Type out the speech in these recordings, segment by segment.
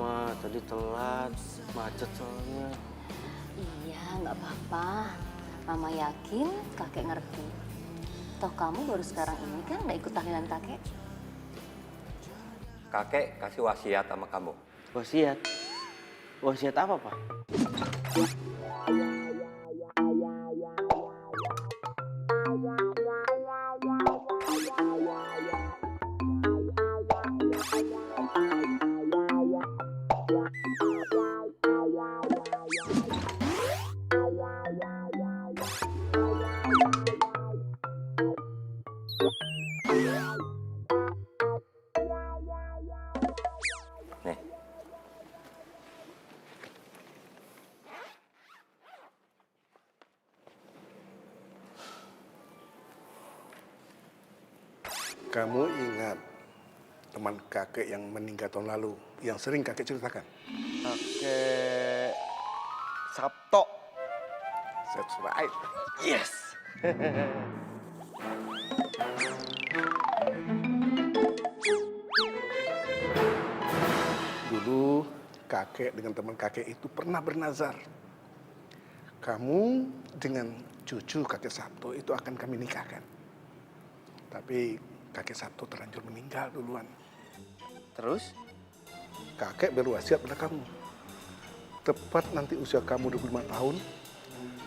Ma, tadi telat, macet soalnya. Iya, nggak apa-apa. Mama yakin kakek ngerti. Toh kamu baru sekarang ini kan nggak ikut tahlilan kakek. Kakek kasih wasiat sama kamu. Wasiat? Wasiat apa, Pak? Nih. Kamu ingat teman kakek yang meninggal tahun lalu, yang sering kakek ceritakan? Kakek Sabto. That's right. Yes. Dulu kakek dengan teman kakek itu pernah bernazar. Kamu dengan cucu kakek Sabto itu akan kami nikahkan. Tapi kakek Sabto terlanjur meninggal duluan. Terus? Kakek berwasiat pada kamu. Tepat nanti usia kamu 25 tahun,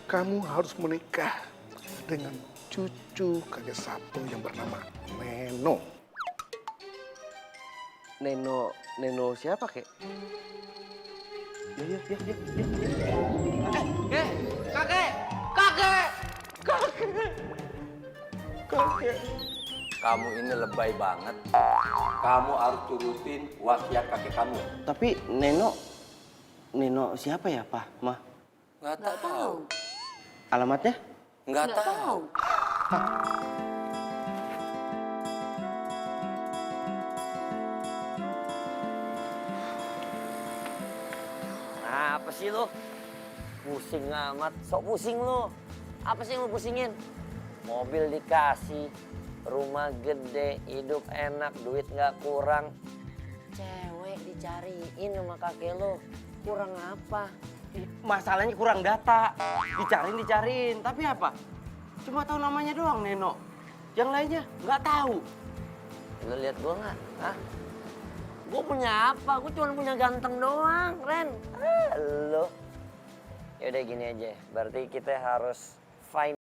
kamu harus menikah dengan cucu kakek Sabto yang bernama Neno. Neno siapa, Kek? Ya. Kakek. Kamu ini lebay banget. Kamu harus turutin wasiat kakek kamu. Tapi Neno siapa ya, Pak, Ma? Nggak tahu. Alamatnya? Nggak tahu. Apa sih lo? Pusing amat, sok pusing lo. Apa sih yang lo pusingin? Mobil dikasih, rumah gede, hidup enak, duit nggak kurang. Cewek dicariin sama kakek lo, kurang apa? Masalahnya kurang data. Dicariin. Tapi apa? Cuma tahu namanya doang, Neno. Yang lainnya nggak tahu. Lo lihat gua nggak? Hah? Gue punya apa? Gue cuma punya ganteng doang, Ren. Lo. Yaudah gini aja, berarti kita harus find.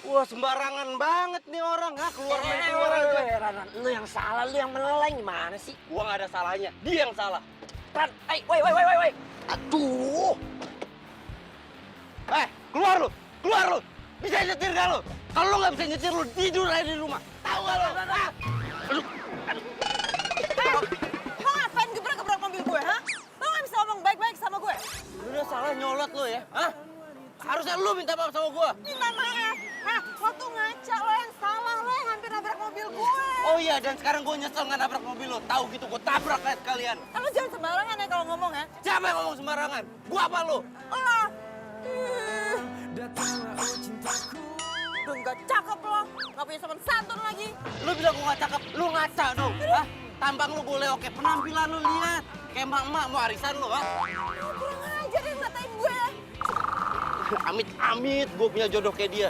Wah, sembarangan banget nih orang. Keluar aja. Ranan, lu yang salah, lu yang meleleng gimana sih? Gua nggak ada salahnya. Dia yang salah. Ran, woi. Aduh. Keluar lu. Bisa nyetir gak lu? Kalau lo nggak bisa nyetir, lo tidur aja di rumah. Tahu nggak lo? Aduh. Lo ngapain gebrak-gebrak mobil gue, ha? Lo nggak bisa ngomong baik-baik sama gue? Lu udah salah nyolot lo ya? Hah? Harusnya lu minta maaf sama gua. Minta maaf. Hah? Lo tuh ngaca, lo yang salah. Lo yang hampir nabrak mobil gue. Oh iya, dan sekarang gua nyesel nggak nabrak mobil lo. Tahu gitu, gua tabrak kayak sekalian. Lo jangan sembarangan ya kalau ngomong ya. Siapa yang ngomong sembarangan? Gua apa lo? Lo. Udah nggak cakep lo. Nggak punya sopan santun lagi. Lu bilang gua nggak cakep, lu ngaca dong. Hah? Tampang lu boleh oke, penampilan lu lihat. Kayak emak-emak mau arisan lu, ha? Kurang ajar yang ngatain gue ya. Amit-amit gua punya jodoh kayak dia.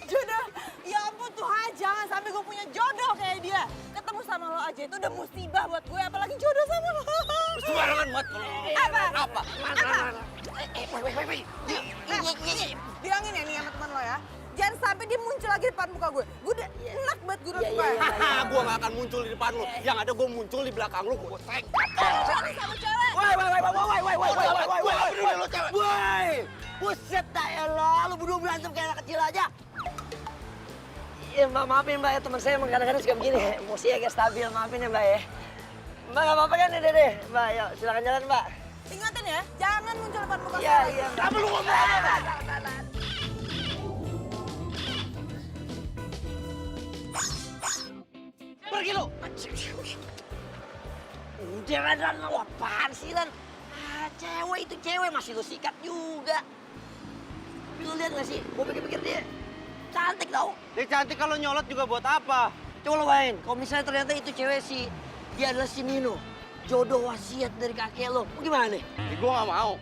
Jodoh? Ya ampun Tuhan, jangan sampai gue punya jodoh kayak dia. Ketemu sama lo aja itu udah musibah buat gue, apalagi jodoh sama lo. Sembarangan buat kalau ngomong. Apa? Apa? Bilangin ya nih sama teman lo ya. Jangan sampai dia muncul lagi depan muka gue. Gue udah enak banget gue udah suka. Haha, gua nggak akan muncul di depan lu. Yang ada gua muncul di belakang lu, gua sengkat. Jangan sama cewek. Woi, buset dah ya lo, lu berdua berantem kayak anak kecil aja. Iya mbak, maafin mbak ya, teman saya emang kadang-kadang suka begini, emosi agak stabil, maafin ya mbak ya. Mbak gak apa-apa kan ya dede? Mbak, yuk silakan jalan mbak. Ingatin ya, jangan muncul depan muka Iya, gue. iya. Kamu lu ngomong apa? Pergi lu. Udah Ran, lu apaan sih Ran? Cewek itu cewek, masih lu sikat juga. Tapi lu lihat gak sih, gue pikir-pikir dia cantik tau. Dia cantik kalau nyolot juga buat apa? Coba lo bayangin, kalau misalnya ternyata itu cewek sih, dia adalah si Nino. Jodoh wasiat dari kakek lo, gimana nih? Gua nggak mau.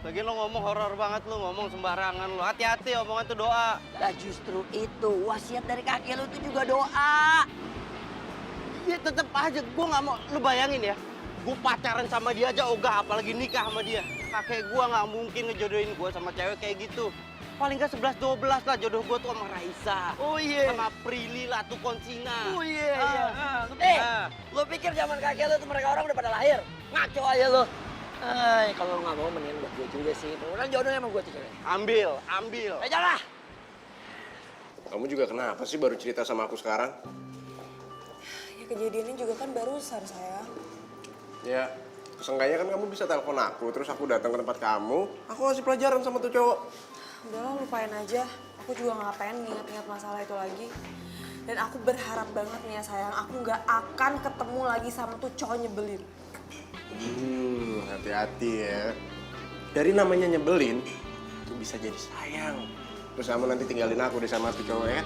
Lagian lo ngomong horor banget, lo ngomong sembarangan lo. Hati-hati, omongan itu doa. Nah justru itu, wasiat dari kakek lo itu juga doa. Ya tetep aja, gua nggak mau. Lo bayangin ya, gua pacaran sama dia aja ogah, apalagi nikah sama dia. Kakek gua nggak mungkin ngejodohin gua sama cewek kayak gitu. Paling nggak 11-12 lah jodoh gua tuh sama Raisa. Oh iya. Sama Prilly lah tuh Konsina. Oh iya. Lo pikir zaman kakek lo tuh mereka orang udah pada lahir? Ngaco aja lo. Kalau lo nggak mau mendingan buat gue juga sih. Mudah-mudahan jodohnya sama gue tuh cewek. Ambil. Jangan lah. Kamu juga kenapa sih baru cerita sama aku sekarang? Ya kejadiannya juga kan barusan sayang. Ya, seenggaknya kan kamu bisa telepon aku, terus aku datang ke tempat kamu, aku kasih pelajaran sama tuh cowok. Udahlah lupain aja. Aku juga nggak pengen ingat-ingat masalah itu lagi. Dan aku berharap banget nih ya sayang, aku nggak akan ketemu lagi sama tuh cowok nyebelin. Hati-hati ya. Dari namanya nyebelin, itu bisa jadi sayang. Terus kamu nanti tinggalin aku deh sama tuh cowok ya.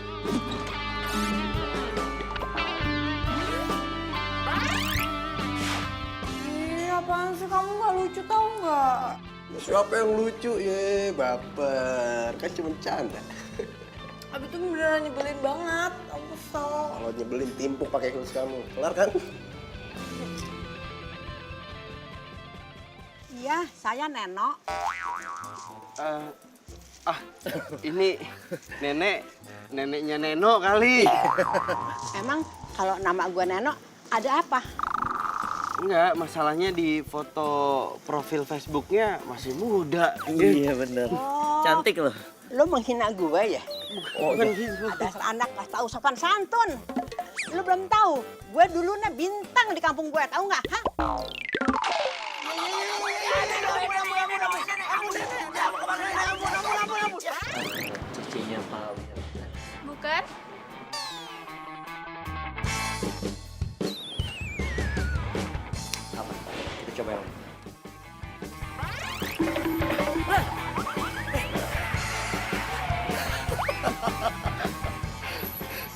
Ih, apaan sih kamu nggak lucu tau nggak? Siapa yang lucu ya, baper. Kan cuma canda. Abis itu beneran nyebelin banget, aku kesel. Kalau nyebelin timpuk pakai kumis kamu. Kelar kan? Iya, saya Neno. Ini neneknya Neno kali. Emang kalau nama gue Neno, ada apa? Enggak, masalahnya di foto profil Facebooknya masih muda. Iya bener. Cantik loh. Lo menghina gue ya? Bukan gitu. Ada anak gak tahu sopan santun. Lo belum tahu, gue dulunya bintang di kampung gue, tahu nggak? Hah? Cucinya Pak. Bukan? Apa? Kita coba yang.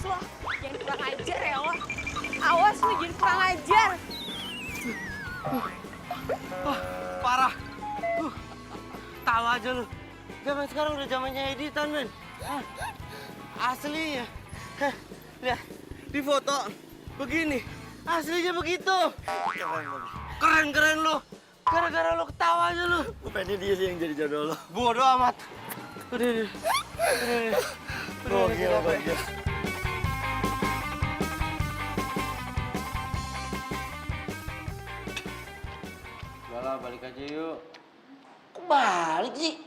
Wah, jangan kurang ajar ya lo. Awas lu jangan kurang ajar. Parah. Tahu aja lu. Zaman sekarang udah zamannya editan, men. Aslinya. Lihat, di foto begini. Aslinya begitu. Keren lu. Gara-gara lu ketawa aja lu. Bukannya dia sih yang jadi jodoh lo. Bodoh amat. Udah. Gokil. Udah lah, balik aja yuk. Kok balik sih?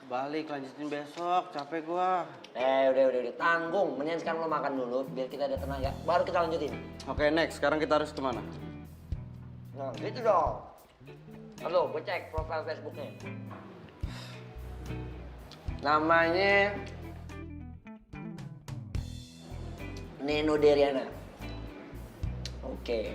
Balik, lanjutin besok. Capek gua. Udah. Tanggung. Mendingan sekarang lo makan dulu biar kita ada tenaga. Baru kita lanjutin. Oke, next. Sekarang kita harus kemana? Nah, gitu dong. Halo, gue cek profil Facebooknya. Namanya Neno Deriana. Oke.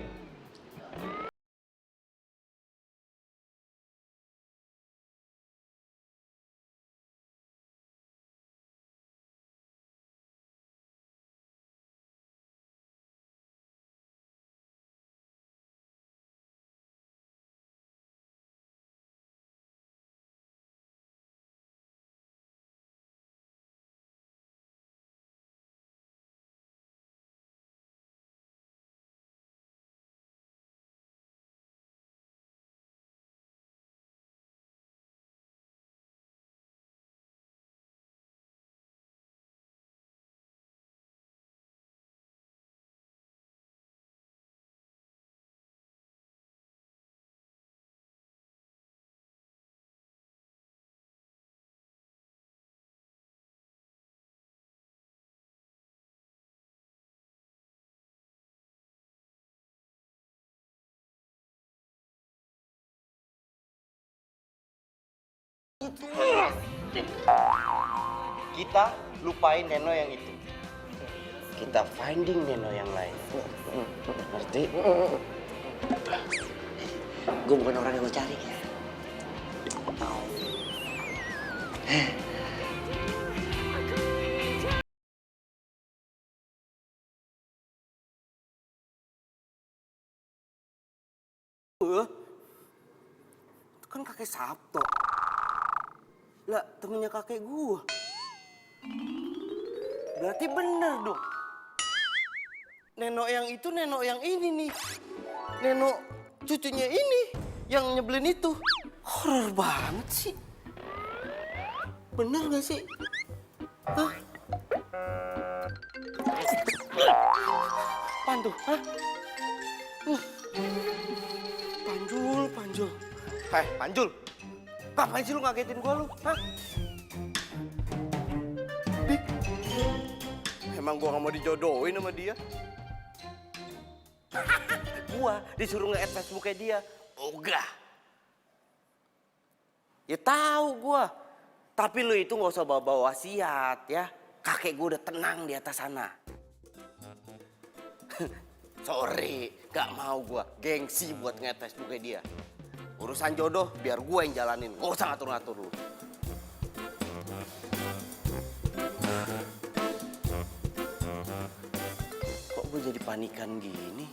Kita lupain Neno yang itu. Kita finding Neno yang lain. Ngerti? Gue bukan orang yang lo cari. Itu kan kakek Sabto. Lah, temennya kakek gua. Berarti bener dong. Neno yang itu, Neno yang ini nih. Neno cucunya ini yang nyebelin itu. Horor banget sih. Bener gak sih? Hah? Apaan tuh? Hah? Panjul. Hei, Panjul. Ngapain sih lu ngagetin gua lu? Hah? Dik. Emang gua gak mau dijodohin sama dia? Gua disuruh nge-add Facebooknya dia. Ogah. Ya tahu gua. Tapi lu itu gak usah bawa-bawa wasiat ya. Kakek gua udah tenang di atas sana. Sorry, gak mau gua. Gengsi buat nge-add Facebooknya dia. Urusan jodoh biar gue yang jalanin. Gak usah ngatur-ngatur lu. Kok gue jadi panikan gini?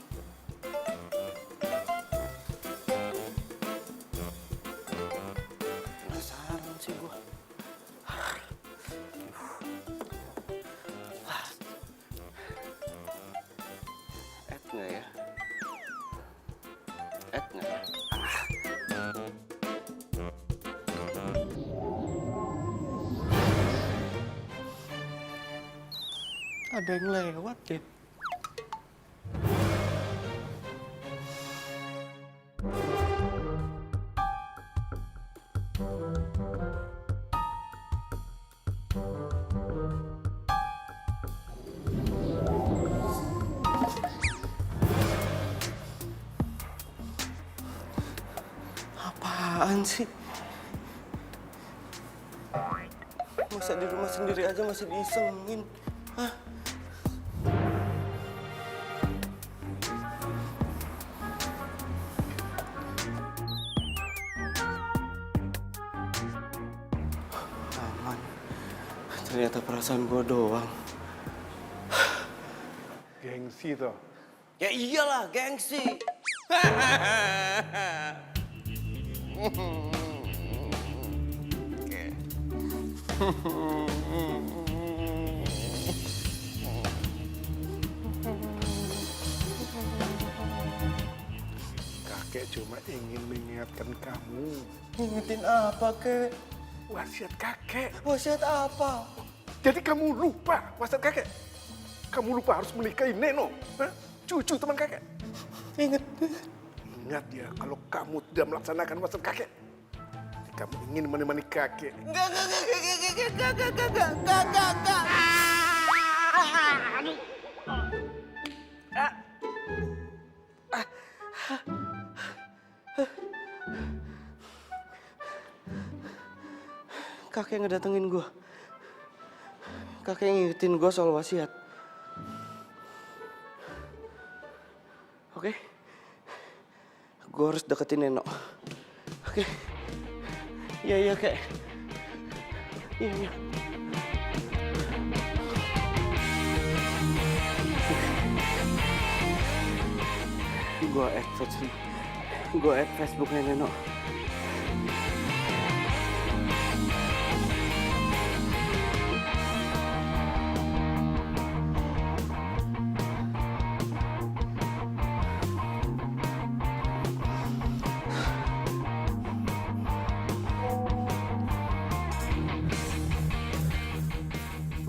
Penasaran sih gue. Add nggak ya? Add nggak ya? Ada yang lewat deh. Apaan sih? Masa di rumah sendiri aja masih diisengin? Hah? Aman. Ternyata perasaan gue doang. Gengsi toh. Ya iyalah, gengsi. Kakek cuma ingin mengingatkan kamu. Ingetin apa, Kek? Wasiat kakek. Wasiat apa? Jadi kamu lupa wasiat kakek? Kamu lupa harus menikahi Neno, hah? Cucu teman kakek. Ingat. Ingat ya, kalau kamu tidak melaksanakan wasiat kakek, Kamu ingin menemani kakek. Enggak. Aduh. Kakek ngedatengin gua. Kakek ngingetin gua soal wasiat. Oke. Gua harus deketin Neno. Oke. Iya, Kak. Iya. Gua add Facebooknya Neno.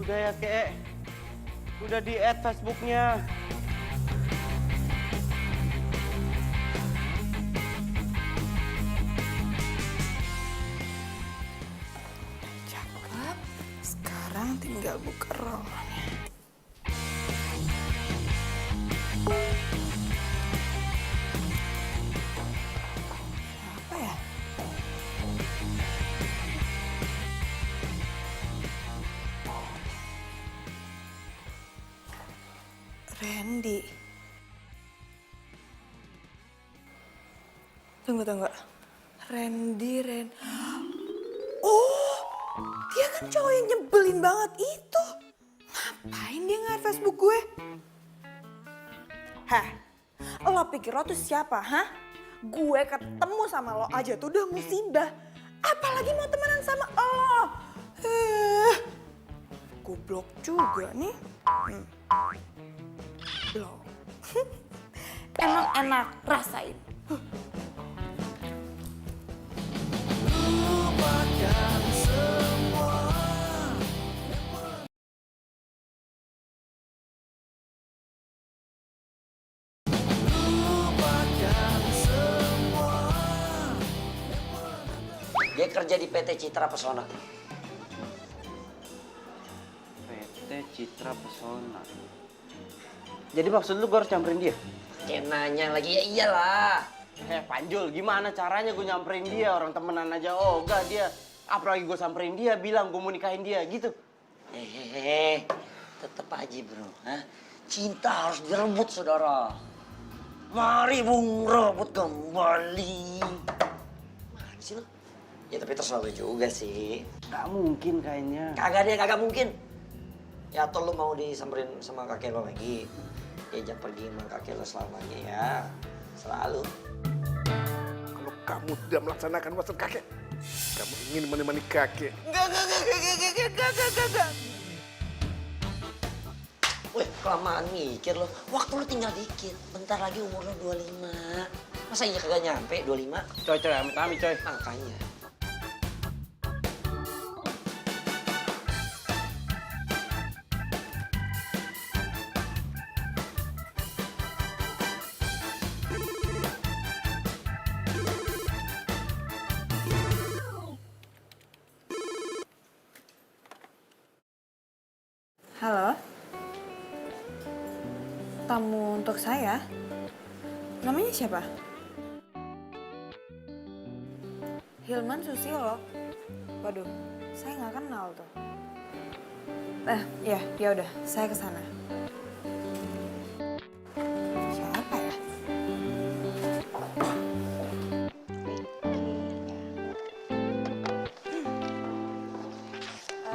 Udah ya, Kek. Udah di-add Facebooknya. Cakep. Sekarang tinggal buka rollnya. Apa ya? Randy. Tunggu. Randy. Oh, dia kan cowok yang nyebelin banget itu. Ngapain dia nge-add Facebook gue? Hah? Lo pikir lo tuh siapa, hah? Gue ketemu sama lo aja tuh udah musibah. Apalagi mau temenan sama lo. Goblok juga nih. Blok. Enak-enak, rasain. Dia kerja di PT Citra Pesona. PT Citra Pesona. Jadi maksud lu gue harus nyamperin dia? Kayak nanya lagi, ya iyalah. Panjul, gimana caranya gue nyamperin dia? Orang temenan aja ogah dia. Apalagi gue samperin dia, bilang gue mau nikahin dia, gitu. Tetep aja bro. Hah? Cinta harus direbut, saudara. Mari Bung rebut kembali. Mana sih lo? Ya tapi terserah lu juga sih. Gak mungkin kayaknya. Kagak mungkin. Ya atau lu mau disamperin sama kakek lo lagi. Diajak pergi sama kakek lo selamanya ya. Selalu. Kalau kamu tidak melaksanakan wasiat kakek, kamu ingin menemani kakek. Enggak. Wih, kelamaan mikir lo. Waktu lo tinggal dikit. Bentar lagi umur lo 25. Masa iya kagak nyampe 25? Coy, amit-amit coy. Makanya. Halo? Tamu untuk saya? Namanya siapa? Hilman Susilo. Waduh, saya nggak kenal tuh. Ya udah, saya kesana. Siapa ya?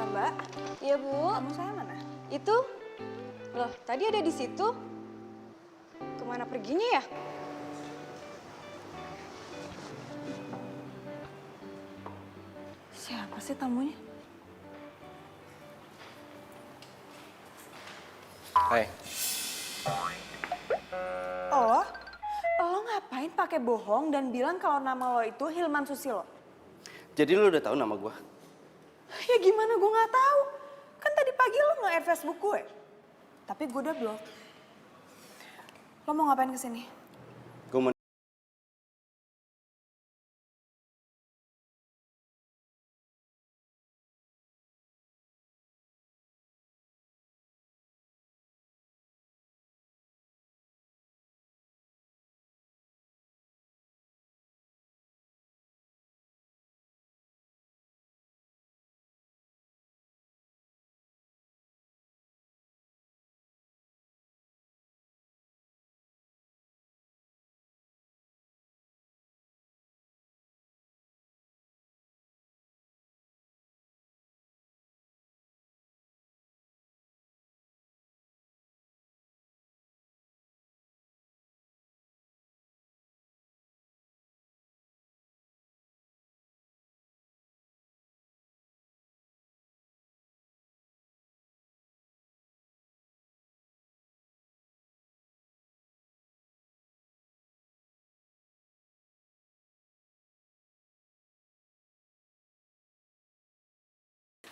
Mbak, Iya, Bu. tamu saya mana? Itu? Loh, tadi ada di situ. Kemana perginya ya? Siapa sih tamunya? Hai. Lo ngapain pakai bohong dan bilang kalau nama lo itu Hilman Susilo? Jadi lu udah tahu nama gue? Ya gimana gue nggak tahu? Kan tadi pagi lo nge-add Facebook gue. Tapi gue udah blok. Lo mau ngapain kesini? Gue mau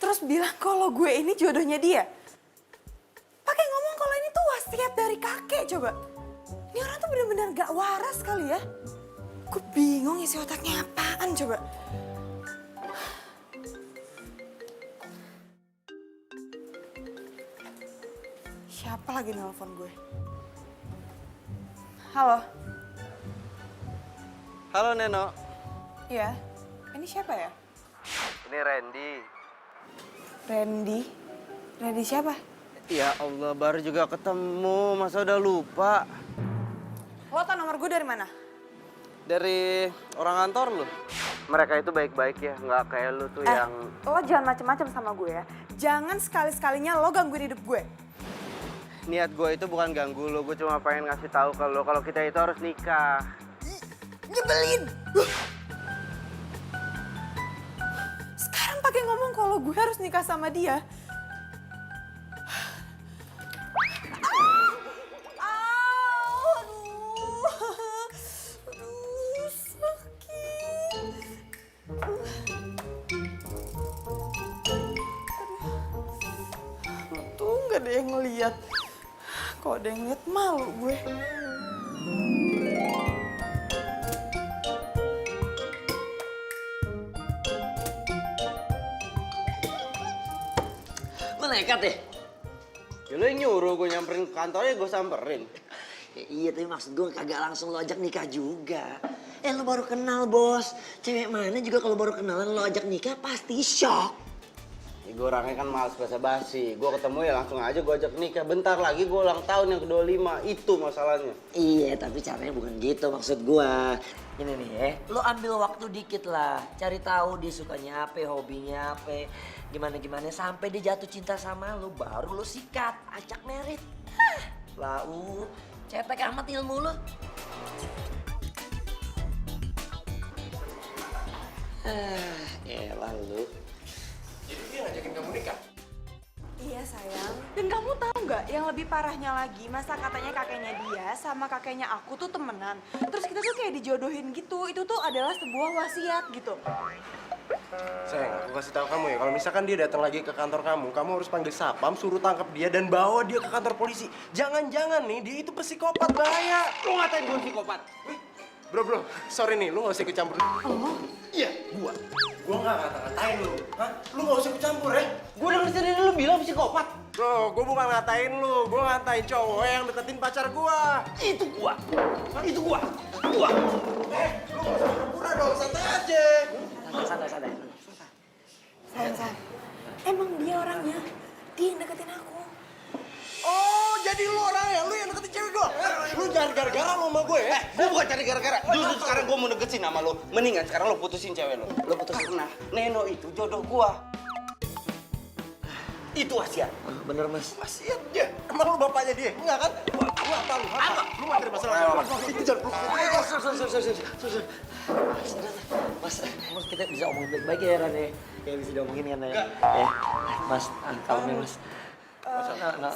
terus bilang kalau gue ini jodohnya dia. Pakai ngomong kalau ini tuh wasiat dari kakek coba. Ini orang tuh bener-bener gak waras kali ya. Gue bingung isi otaknya apaan coba. Siapa lagi nelfon gue? Halo? Halo Neno. Iya, ini siapa ya? Ini Randy. Randy? Randy siapa? Ya Allah, baru juga ketemu. Masa udah lupa? Lo tau nomor gue dari mana? Dari orang kantor lu. Mereka itu baik-baik ya, nggak kayak lu tuh yang... Lo jangan macem-macem sama gue ya. Jangan sekali-sekalinya lo gangguin hidup gue. Niat gue itu bukan ganggu lu, gue cuma pengen ngasih tahu ke lu kalau kita itu harus nikah. Nyebelin! Sekarang pakai ngomong kalau gue harus nikah sama dia. Aduh, sakit. Untung gak ada yang ngeliat. Kok ada yang ngeliat malu gue. Lo nekat deh. Ya lu yang nyuruh gue nyamperin ke kantornya, gue samperin. Ya, iya, tapi maksud gue kagak langsung lo ajak nikah juga. Lo baru kenal, Bos. Cewek mana juga kalau baru kenalan lo ajak nikah pasti shock. Ya, gue orangnya kan males basa-basi. Gue ketemu ya langsung aja gue ajak nikah. Bentar lagi gue ulang tahun yang ke-25. Itu masalahnya. Iya, tapi caranya bukan gitu maksud gue. Ini nih lo ambil waktu dikit lah. Cari tahu dia sukanya apa, hobinya apa. Gimana-gimana sampai dia jatuh cinta sama lo. Baru lo sikat, ajak merit. Lau, cetek amat ilmu lo. Elah lu. Jadi dia ngajakin kamu nikah? Iya sayang. Dan kamu tahu nggak yang lebih parahnya lagi, masa katanya kakeknya dia sama kakeknya aku tuh temenan. Terus kita tuh kayak dijodohin gitu. Itu tuh adalah sebuah wasiat gitu. Sayang, aku kasih tahu kamu ya, kalau misalkan dia datang lagi ke kantor kamu harus panggil satpam, suruh tangkap dia dan bawa dia ke kantor polisi. Jangan-jangan nih, dia itu psikopat, bahaya. Lu ngatain gue psikopat? Bro, sorry nih, lu gak usah ikut campur. Oh? Iya, gua gak ngata-ngatain lu. Hah? Lu gak usah ikut campur ya? Gue denger sendiri lu bilang psikopat. Bro, gua bukan ngatain lu, gua ngatain cowok yang deketin pacar gua. Itu gua. Lu gak usah pura-pura dong, santai aja. Santai. Sayang. Emang dia orangnya. Dia yang deketin aku. Oh, jadi lu orangnya, lu yang deketin cewek gua. Lu jangan gara-gara lu sama gue ya. Gue bukan cari gara-gara. Justru sekarang gue mau deketin sama lo. Mendingan sekarang lo putusin cewek lo. Lo putusin. Karena Neno itu jodoh gue. Itu wasiat. Bener, Mas. Wasiat dia. Emang lu bapaknya dia? Enggak kan? Lu apa lu? Apa? Lu materi masalah. Itu jangan Sorry. Mas, kita bisa omongin baik-baik ya, Ran ya? Kayak bisa diomongin kan ya? Ya, Mas, kalem ya, Mas.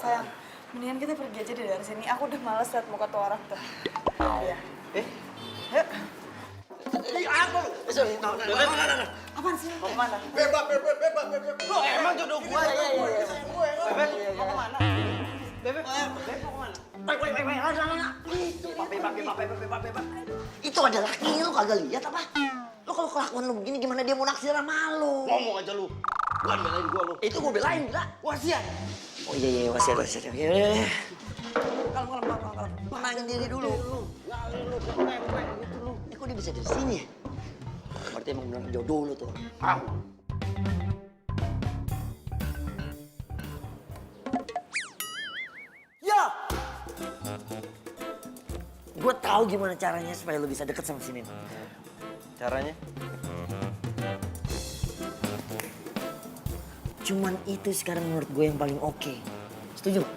Sayang, mendingan kita pergi aja deh dari sini. Aku udah males liat muka tuh orang tuh. Iya. Yuk. Apa lo? Apaan sih? Mau kemana? bebas. Lo emang jodoh gue. Iya. Bebek, mau kemana? Bebek mau kemana? Itu ada laki lu kagak lihat apa? Lo kalau kelakuan lu begini gimana dia mau naksir sama lu? Ngomong aja lu. Bukan belain gue lo. Itu gue belain, gila. Wasiat. Oh iya, wasiat. Iya. Kalem. Tenangin diri dulu. Ngalih lu, pempek gitu lu. Kok dia bisa dari sini ya? Berarti emang bener jodoh lu tuh. Ah. Ya! Gue tahu gimana caranya supaya lu bisa deket sama sini. Caranya? Cuman itu sekarang menurut gue yang paling oke. Setuju gak?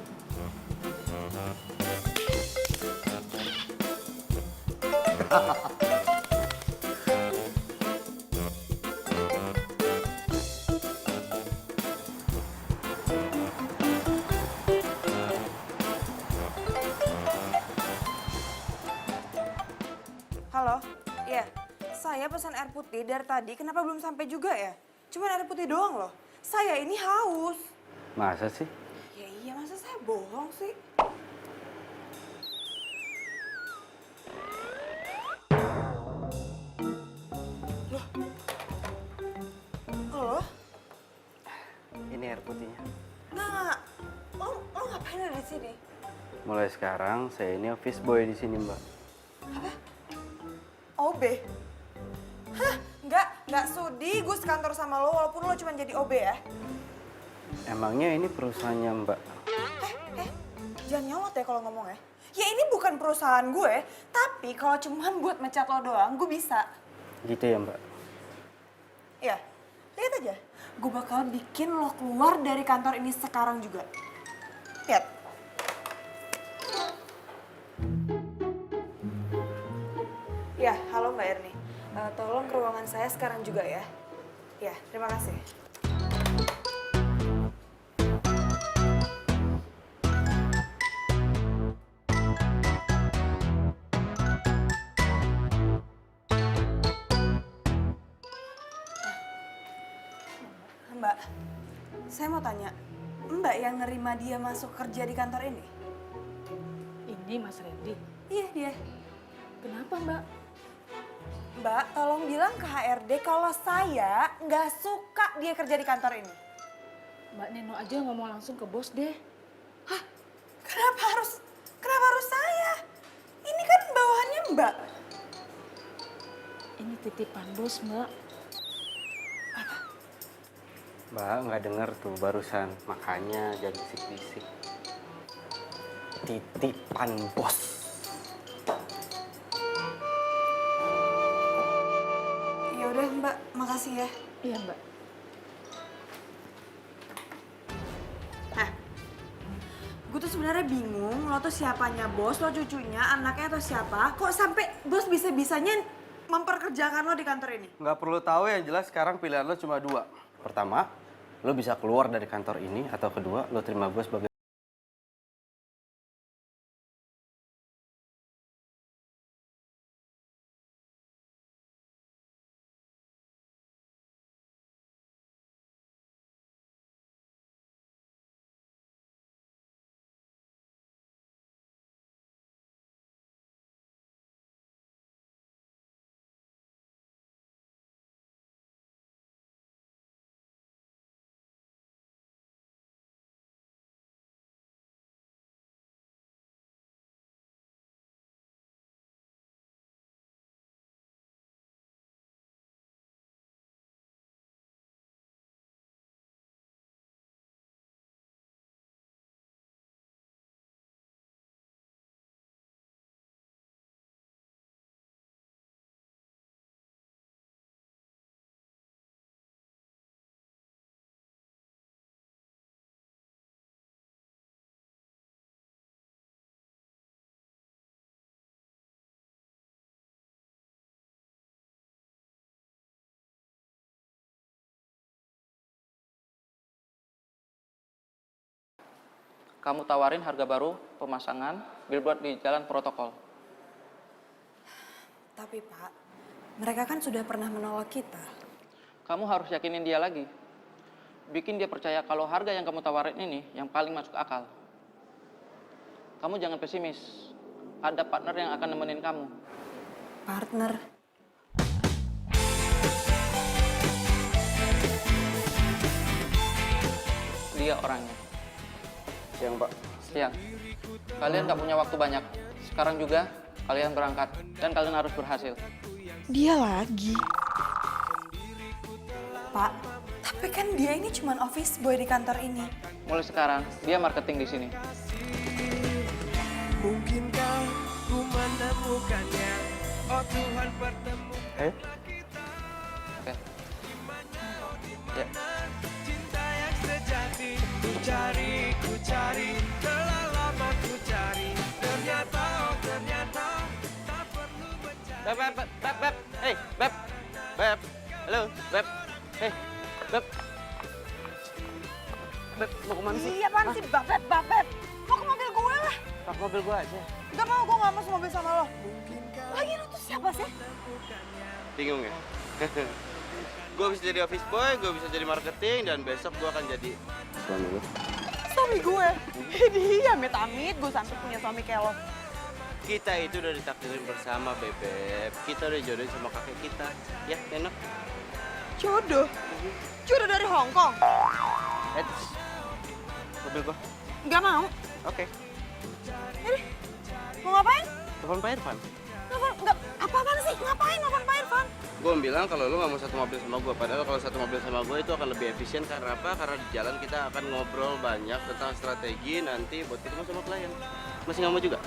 Halo? Iya. Saya pesan air putih dari tadi, kenapa belum sampai juga ya? Cuman air putih doang loh. Saya ini haus. Masa sih? Ya iya, masa saya bohong sih? Loh? Loh? Ini air putihnya. Nggak. Lo ngapain ada di sini? Mulai sekarang saya ini office boy di sini, Mbak. OB? Hah? Nggak sudi gue sekantor sama lo walaupun lo cuma jadi OB ya? Emangnya ini perusahaannya, Mbak? Jangan nyolot ya kalau ngomong ya. Ya ini bukan perusahaan gue, tapi kalau cuma buat mecat lo doang, gue bisa. Gitu ya, Mbak? Ya, lihat aja. Gue bakal bikin lo keluar dari kantor ini sekarang juga. Lihat. Ya, halo Mbak Erni. Tolong ke ruangan saya sekarang juga ya. Ya, terima kasih. Mbak, saya mau tanya, Mbak yang nerima dia masuk kerja di kantor ini? Ini Mas Randy. Iya, dia. Kenapa, Mbak? Mbak, tolong bilang ke HRD kalau saya nggak suka dia kerja di kantor ini. Mbak Neno aja ngomong langsung ke bos deh. Hah? Kenapa harus saya? Ini kan bawahannya Mbak. Ini titipan bos, Mbak. Mbak nggak dengar tuh barusan, makanya jadi bisik-bisik. Titipan bos. Ya udah Mbak, makasih ya. Iya, Mbak. Nah, gue tuh sebenarnya bingung, lo tuh siapanya bos, lo cucunya, anaknya atau siapa? Kok sampai bos bisa-bisanya memperkerjakan lo di kantor ini? Nggak perlu tahu, yang jelas sekarang pilihan lo cuma dua. Pertama, lo bisa keluar dari kantor ini, atau kedua, lo terima gue sebagai... Kamu tawarin harga baru pemasangan billboard di jalan protokol. Tapi Pak, mereka kan sudah pernah menolak kita. Kamu harus yakinin dia lagi. Bikin dia percaya kalau harga yang kamu tawarin ini yang paling masuk akal. Kamu jangan pesimis. Ada partner yang akan nemenin kamu. Partner? Dia orangnya. Siang, Pak. Siang. Kalian nggak punya waktu banyak. Sekarang juga kalian berangkat dan kalian harus berhasil. Dia lagi. Pak, tapi kan dia ini cuma office boy di kantor ini. Mulai sekarang dia marketing di sini. Mungkinkah ku menemukannya? Oh Tuhan pertemukan. Oke. Ya. Cinta yang sejati ku cari, telah lama ku cari. Ternyata, oh ternyata tak perlu mencari. Beb. Hey, Beb. Beb. Halo, Beb. Hey, Beb. Beb, mau kemana sih? Iya, apaan sih? Beb. Mau ke mobil gue lah. Pak, mobil gue aja. Gak mau, gue gak mau semobil sama lo. Lagi lo tuh siapa sih? Bingung ya? Gue bisa jadi office boy, gue bisa jadi marketing, dan besok gue akan jadi suami lu. Suami gue? Dia amit-amit gue sampai punya suami kayak lo. Kita itu udah ditakdirin bersama, Bebek. Kita udah jodohin sama kakek kita. Ya, enak. Jodoh? Jodoh dari Hong Kong? Eits. Mobil gua. Nggak mau. Oke. Ini, mau ngapain? Telepon Pak Irfan. Nggak, apa-apaan sih? Ngapain nelfon Pak Irfan? Gue bilang kalau lu nggak mau satu mobil sama gue. Padahal kalau satu mobil sama gue itu akan lebih efisien. Karena apa? Karena di jalan kita akan ngobrol banyak tentang strategi nanti buat ketemu sama klien. Masih nggak mau juga?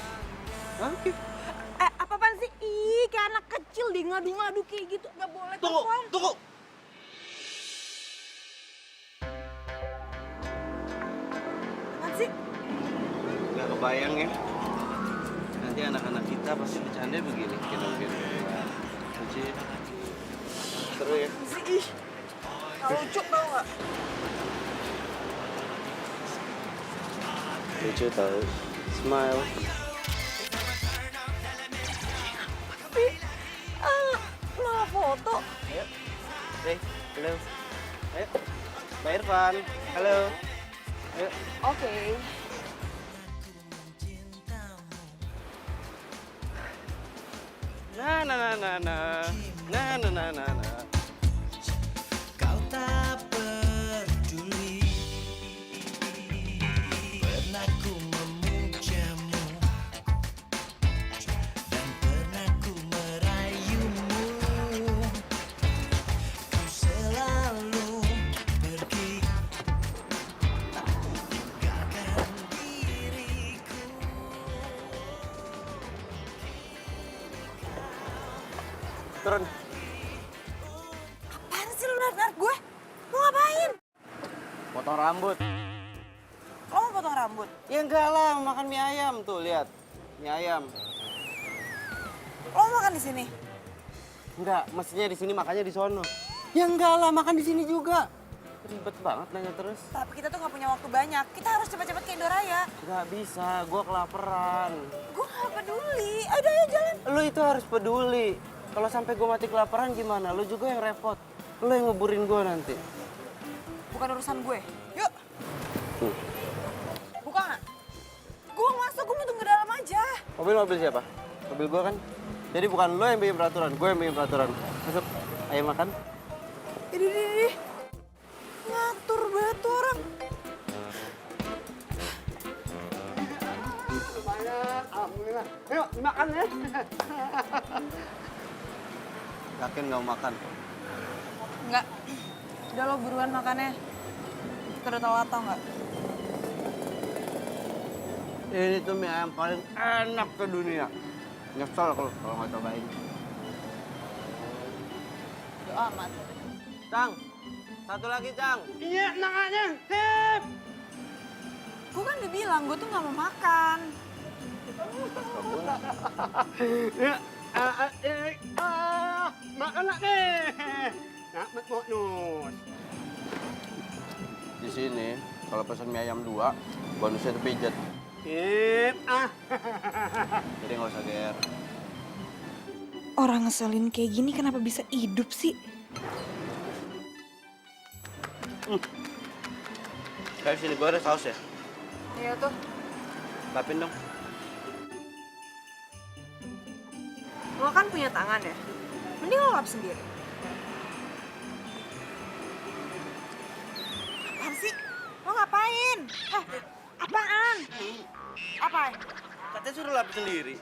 Oke. Apa-apaan sih? Ih, kayak anak kecil di ngadu-ngadu kayak gitu. Nggak boleh telepon. Tunggu. Apaan sih? Nggak kebayang ya. Nanti anak-anak kita pasti bercanda begini. Gendong-gendong. Lucu. Seru ya. Ih, nggak lucu tau nggak? Lucu tau. Smile. Malah foto. Ayo. Hey, halo. Ayo. Pak Irfan. Halo. Ayo. Oke. Na. Kau tak peduli. Pernah ku memujamu dan pernah ku merayumu. Kau selalu pergi tinggalkan diriku. Turun. Apaan sih lu narik gue? Mau ngapain? Potong rambut. Lo mau potong rambut? Ya enggak lah, makan mie ayam tuh, lihat. Mie ayam. Lo mau makan di sini? Enggak, mestinya di sini makannya di sono. Ya enggak lah, makan di sini juga. Ribet banget nanya terus. Tapi kita tuh nggak punya waktu banyak. Kita harus cepet-cepet ke Indoraya. Enggak bisa, gua kelaparan. Gue nggak peduli. Ayo jalan. Lu itu harus peduli. Kalau sampai gua mati kelaparan gimana? Lu juga yang repot. Lu yang ngeburin gua nanti. Bukan urusan gue. Yuk. Buka nggak? Gue masuk, gue mau tunggu dalam aja. Mobil siapa? Mobil gua kan. Jadi bukan lo yang bikin peraturan, gue yang bikin peraturan. Masuk, ayo makan. Idih. Ngatur banget tuh orang. Alhamdulillah. Ayo, makan ya. Yakin nggak mau makan? Enggak. Udah lo buruan makannya. Kita udah telat tau nggak? Ini tuh mie ayam paling enak ke dunia. Nyesel kalau nggak cobain. Yo amat. Cang, satu lagi Cang. Iya, nakanya. Sip. Gue kan udah bilang, gue tuh nggak mau makan. Makan nih. Nak bonus. Di sini kalau pesan mie ayam 2, bonusnya tuh pijet. Jadi nggak usah GR. Orang ngeselin kayak gini kenapa bisa hidup sih? Kayak sini gue ada saus ya. Iya tuh. Lapin dong. Lo kan punya tangan ya? Mending lo lap sendiri. Apaan sih? Lo ngapain? Apaan? Apa? Katanya suruh lapin sendiri.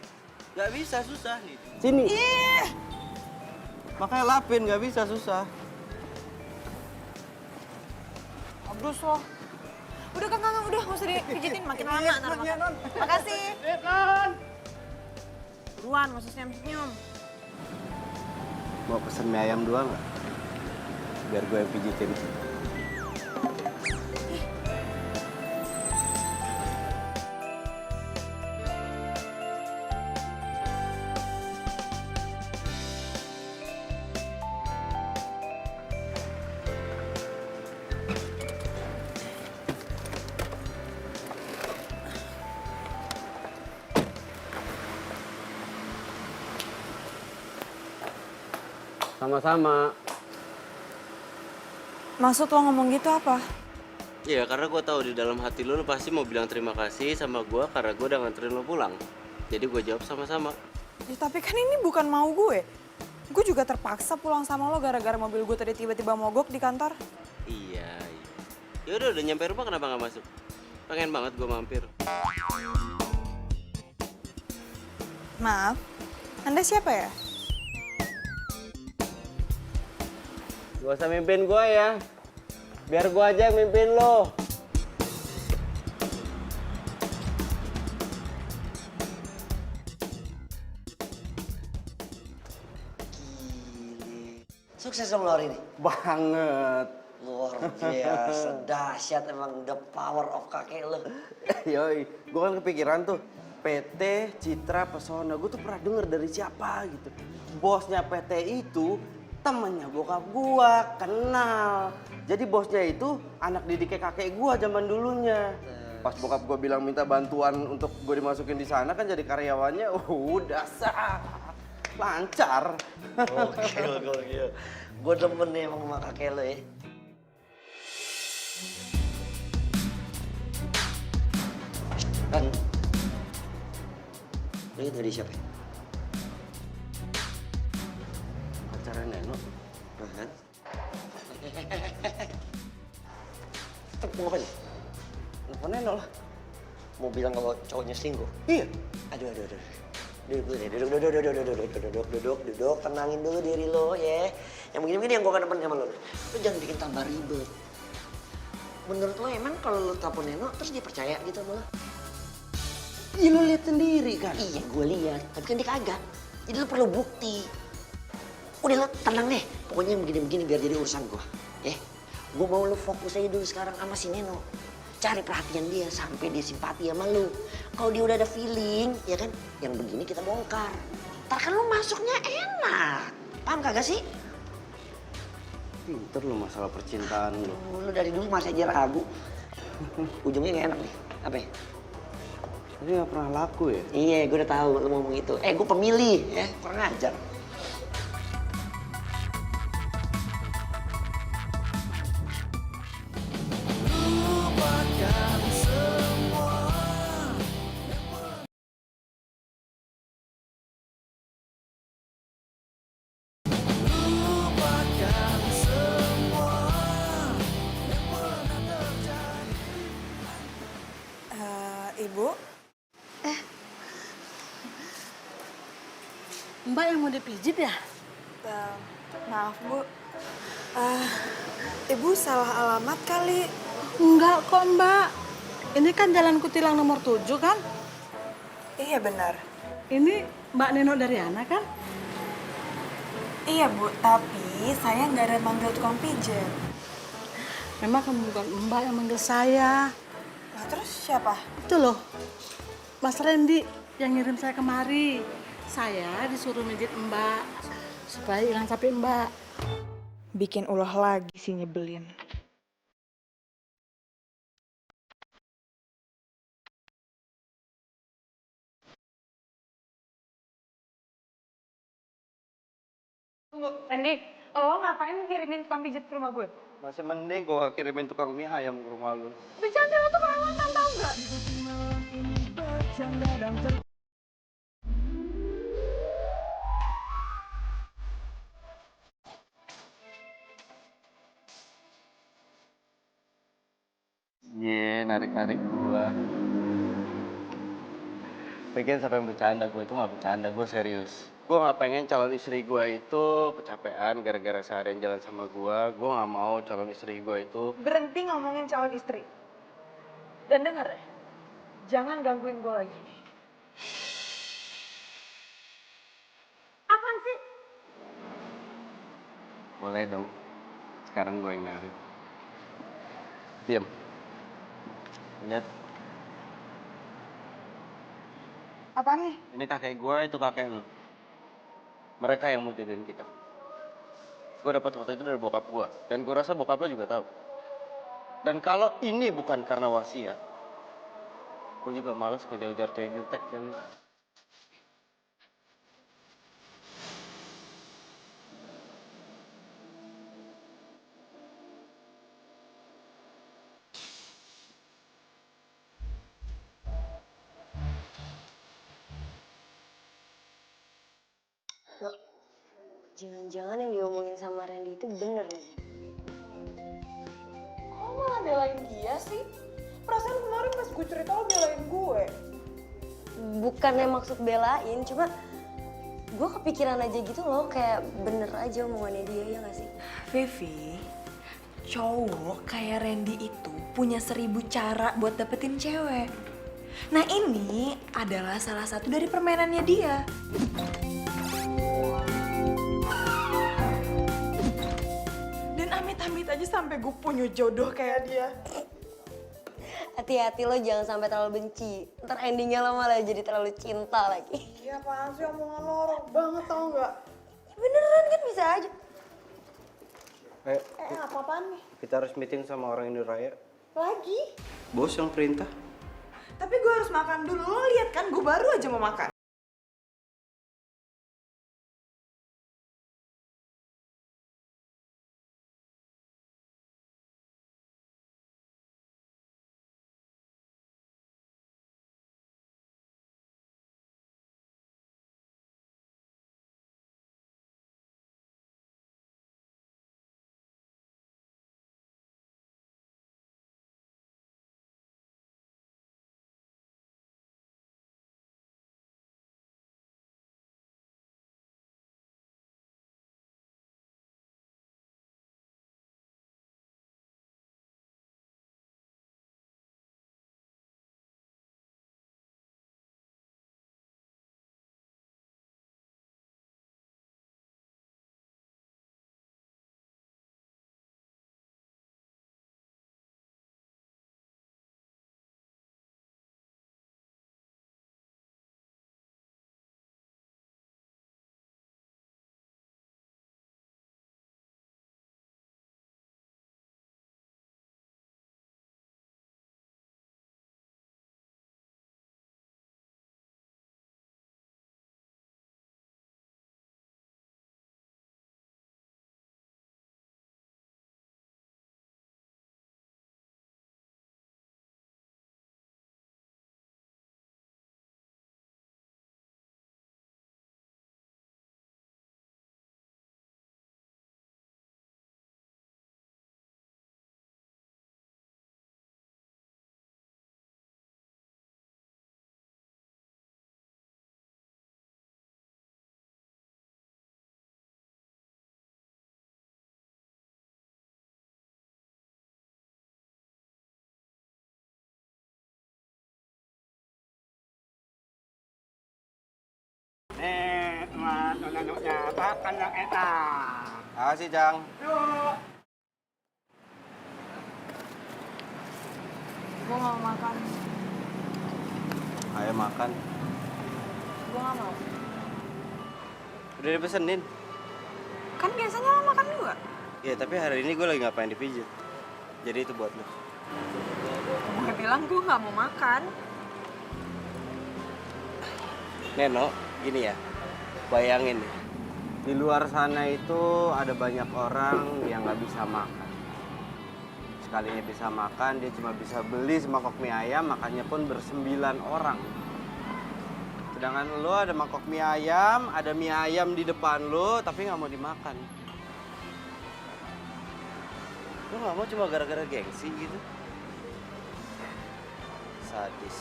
Nggak bisa, susah nih. Sini. Ih! Makanya lapin, nggak bisa, susah. Abdus lo. Udah Kang, udah nggak usah dipijitin makin lama ntar makan. Makasih. Buruan, nggak usah senyum-senyum. Mau pesen mie ayam 2 nggak? Biar gue yang pijitin. Sama-sama. Maksud lo ngomong gitu apa? Iya, karena gue tahu di dalam hati lo pasti mau bilang terima kasih sama gue karena gue udah nganterin lo pulang. Jadi gue jawab sama-sama. Ya, tapi kan ini bukan mau gue. Gue juga terpaksa pulang sama lo gara-gara mobil gue tadi tiba-tiba mogok di kantor. Iya. Ya udah nyampe rumah kenapa nggak masuk? Pengen banget gue mampir. Maaf, Anda siapa ya? Gak usah mimpin gue ya. Biar gue aja yang mimpin lo. Sukses dong lo hari ini. Banget. Luar biasa, dahsyat emang the power of kakek lo. Yoi, gue kan kepikiran tuh. PT Citra Pesona, gue tuh pernah denger dari siapa gitu. Bosnya PT itu temennya bokap gue, kenal. Jadi bosnya itu anak didiknya kakek gue zaman dulunya. Pas bokap gue bilang minta bantuan untuk gue dimasukin di sana kan jadi karyawannya, udah sah. Lancar. Gokil. Gue demen nih emang sama kakek lo ya. Kan, lo itu dari siapa? Pacaran Neno. Kan? Mau ngapain? Telepon Neno lah. Mau bilang kalau cowoknya selingkuh? Iya. Aduh. Duduk, tenangin dulu diri lo ya. Yang begini-begini yang gue kan demen sama lo. Lo jangan bikin tambah ribet. Menurut lo emang kalau lo telepon Neno terus dia percaya gitu sama lo? Iya lo lihat sendiri kan. Iya gue lihat, tapi kan dia kagak. Jadi lo perlu bukti. Udah lo tenang deh, pokoknya yang begini-begini biar jadi urusan gue. Ya, gue mau lo fokus aja dulu sekarang sama si Neno. Cari perhatian dia sampai dia simpati sama lu. Kalau dia udah ada feeling, ya kan, yang begini kita bongkar. Ntar kan lu masuknya enak. Paham kagak sih? Pinter lo masalah percintaan lo. Lu dari dulu masih aja ragu. Ujungnya gak enak nih. Apa ya? Tapi gak pernah laku ya? Iya, gue udah tahu lu ngomong itu. Gue pemilih, ya. Kurang ajar. Lupakan semua. Lupakan semua yang pernah terjadi. Ibu? Mbak yang mau dipijit ya? Maaf, Bu. Ibu salah alamat kali. Enggak kok, Mbak. Ini kan Jalan Kutilang nomor 7 kan? Iya, benar. Ini Mbak Neno Daryana kan? Iya, Bu. Tapi saya nggak ada manggil tukang pijat. Memang kamu bukan Mbak yang manggil saya. Nah, terus siapa? Itu loh, Mas Randy yang ngirim saya kemari. Saya disuruh mijit Mbak supaya hilang capek Mbak. Bikin ulah lagi sih nyebelin. Tunggu, Randy. Lo ngapain kirimin tukang pijat ke rumah gue? Masih mending gua kirimin tukang mie ayam ke rumah lu. Bercanda lo tuh kelewatan tau gak? Iya, narik-narik gua. Pengen sampai bercanda, gua itu nggak bercanda, gua serius. Gua nggak pengen calon istri gua itu kecapean gara-gara seharian jalan sama gua. Gua nggak mau calon istri gua itu. Berhenti ngomongin calon istri. Dan dengar ya, jangan gangguin gue lagi. Apaan sih? Boleh dong. Sekarang gua yang narik. Diam. Lihat, Apaan nih? ini kakek gua, itu kakek lu. Mereka yang mutirin kita. Gua dapat foto itu dari bokap gua, dan gua rasa bokap lo juga tahu. Dan kalau ini bukan karena wasiat, gua juga males kejar-kejar cewek jutek kan. Jangan-jangan yang diomongin sama Randy itu bener nih. Kok malah belain dia sih? Perasaan kemarin pas gue cerita lo belain gue. Bukannya maksud belain, cuma gue kepikiran aja gitu loh, kayak bener aja omongannya dia, ya gak sih? Vivi, cowok kayak Randy itu punya 1000 cara buat dapetin cewek. Nah ini adalah salah satu dari permainannya dia. Dan amit-amit aja sampai gue punya jodoh kayak dia. Hati-hati lo jangan sampai terlalu benci. Ntar endingnya lo malah jadi terlalu cinta lagi. Iya apaan sih omongan lo orang banget tau gak? Ya beneran kan bisa aja. Ayo, Apa-apaan nih? kita harus meeting sama orang Indoraya. Lagi? Bos yang perintah. Tapi gue harus makan dulu, lo lihat kan gue baru aja mau makan. Makan yang enak. Makasih, Jang. Gue gak mau makan. Ayo makan. Gue gak mau. Udah dipesenin. Kan biasanya lo makan 2. Ya, tapi hari ini gue lagi nggak pengen dipijit. Jadi itu buat lo. Gue bilang gue gak mau makan. Neno, gini ya. Bayangin nih. Di luar sana itu ada banyak orang yang nggak bisa makan. Sekalinya bisa makan, dia cuma bisa beli semangkok mie ayam, makannya pun ber9 orang. Sedangkan lo ada mangkok mie ayam, ada mie ayam di depan lo, tapi nggak mau dimakan. Lo nggak mau cuma gara-gara gengsi gitu? Sadis.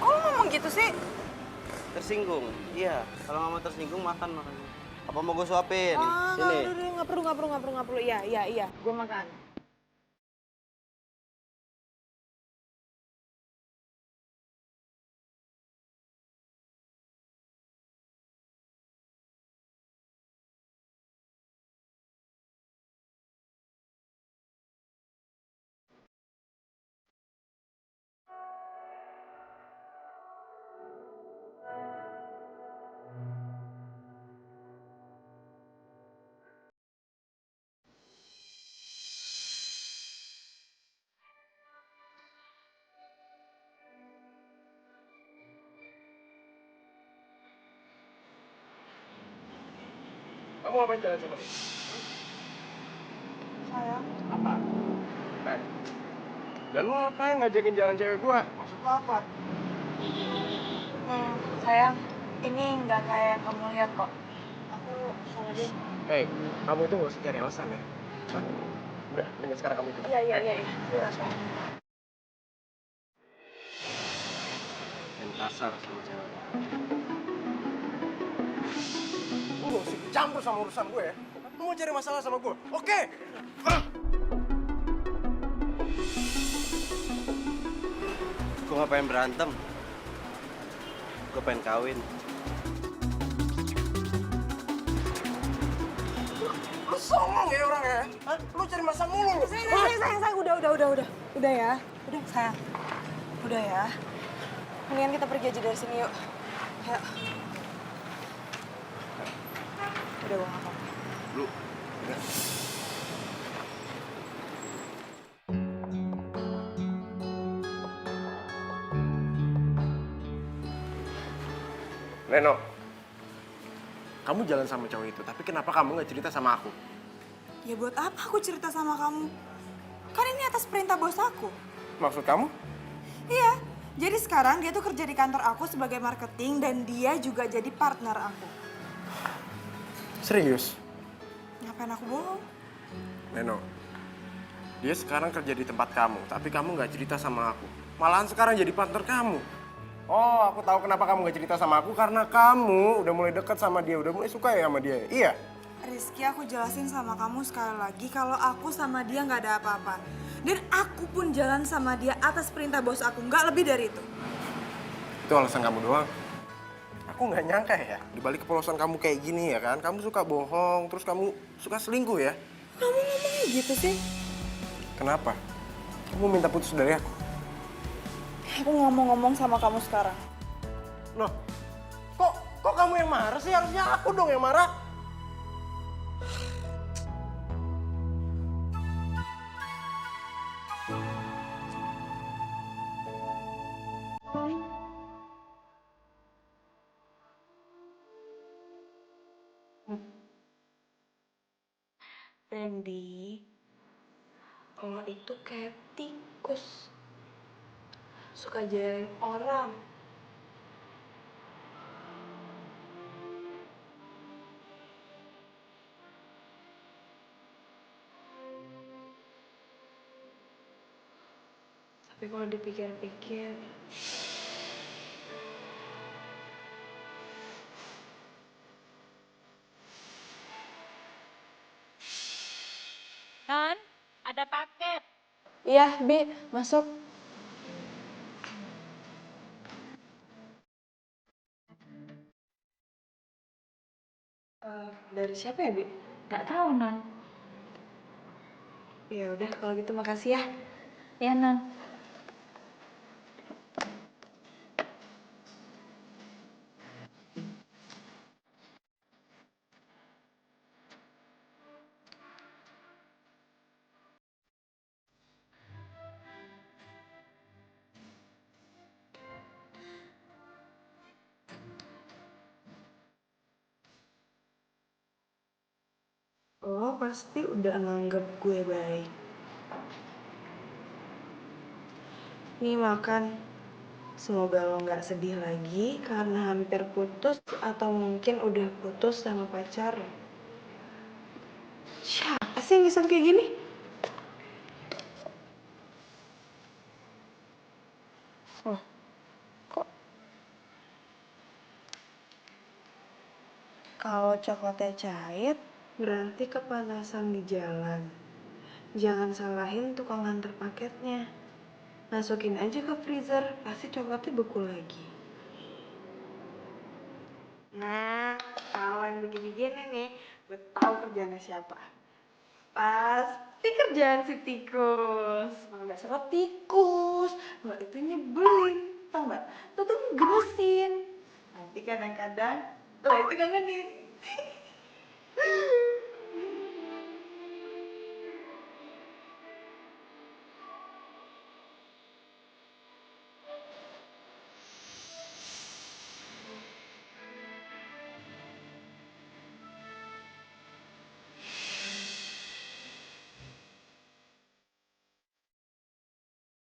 Kok lo ngomong gitu sih? Tersinggung? Iya. Kalau nggak mau tersinggung, makan makanya. Apa mau gue suapin? Sini. Nggak perlu. Iya. Gue makan. Kamu ngapain jalan sama dia? Sayang. Apa? Dan lu ngapain ngajakin jalan cewek gua? Maksud lu apa? Sayang, ini nggak kayak yang kamu lihat kok. Aku Salah deh. Hei, kamu itu gak usah cari alasan ya. Hah? Udah, dengan sekarang kamu ikut. Iya. Main kasar sama cewek. Lu gak usah campur sama urusan gue ya. Lu mau cari masalah sama gue? Oke. Gue gak pengen berantem. Gue pengen kawin. Lu songong ya orangnya. Hah? Lu cari masalah mulu lu. Sayang, udah ya. Udah, sayang. Udah ya. Mendingan kita pergi aja dari sini yuk. Ayo. Udah, gue gak apa-apa. Lu, udah. Reno, kamu jalan sama cowok itu, tapi kenapa kamu nggak cerita sama aku? Ya buat apa aku cerita sama kamu? Kan ini atas perintah bos aku. Maksud kamu? Iya, jadi sekarang dia tuh kerja di kantor aku sebagai marketing dan dia juga jadi partner aku. Serius? Ngapain aku bohong? Reno, dia sekarang kerja di tempat kamu, tapi kamu nggak cerita sama aku. Malahan sekarang jadi partner kamu. Oh, aku tahu kenapa kamu nggak cerita sama aku, karena kamu udah mulai dekat sama dia, udah mulai suka ya sama dia. Iya? Rizky, aku jelasin sama kamu sekali lagi kalau aku sama dia nggak ada apa-apa. Dan aku pun jalan sama dia atas perintah bos aku, nggak lebih dari itu. Itu alasan kamu doang. Aku nggak nyangka ya, di balik kepolosan kamu kayak gini ya kan, kamu suka bohong, terus kamu suka selingkuh ya. Kamu ngomongnya gitu sih? Kenapa? Kamu minta putus dari aku? Aku nggak mau ngomong sama kamu sekarang. Loh, kok kamu yang marah sih? Harusnya aku dong yang marah. Randy, lo itu kayak tikus. Suka jailin orang. Tapi kalau dipikir-pikir, Non, ada paket. iya, Bi, masuk. Dari siapa ya, Bi? Nggak tahu, Non. Ya udah, kalau gitu makasih ya. Ya, Non. Lo pasti udah nganggep gue baik. Nih makan. Semoga lo nggak sedih lagi karena hampir putus atau mungkin udah putus sama pacar lo. Siapa sih yang ngisep kayak gini? Oh, kok? Kalau coklatnya cair, berarti kepanasan di jalan. Jangan salahin tukang antar paketnya. Masukin aja ke freezer, pasti coklatnya beku lagi. Nah, kalau yang begini-gini nih, gue tahu kerjaannya siapa. Pasti kerjaan si tikus. Kalau nggak salah tikus, lo itu nyebelin, tau nggak? Lo tuh gemesin. Nanti kadang-kadang lo itu ngangenin.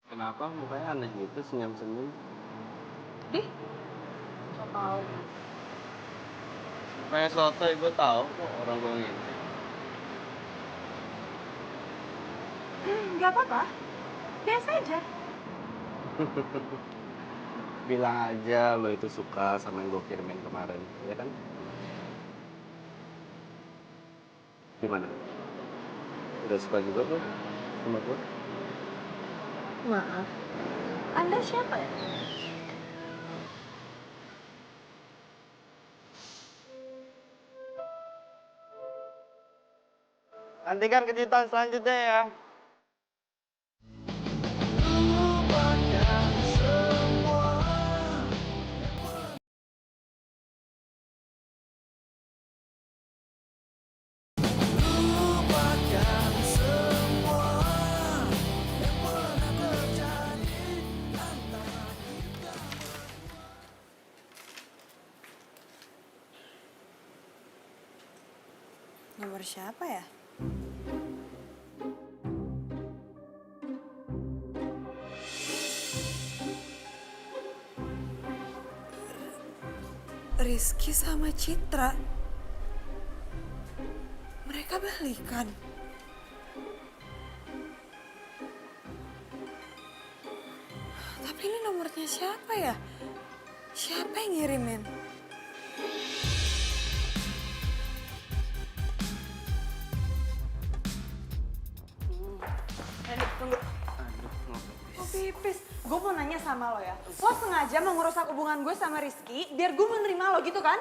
Kenapa mukanya aneh gitu, senyum-senyum? Ih, so tau. Kayak sotoy, gue tahu kok orang gue ngintip. Nggak apa-apa. Biasa aja. Bilang aja lo itu suka sama yang gue kirimin kemarin, ya kan? Gimana? Udah suka juga lo sama gue? Maaf, Anda siapa ya? Nantikan kejutan selanjutnya ya. Lupakan semua. Lupakan semua yang pernah terjadi antara kita. Nomor siapa ya? Rizky sama Citra. Mereka balikan. Tapi ini nomornya siapa ya? Siapa yang ngirimin? Tunggu. Mau pipis. Gue mau nanya sama lo ya. Lo sengaja mau ngerusak hubungan gue sama Rizky biar gue menerima lo gitu kan?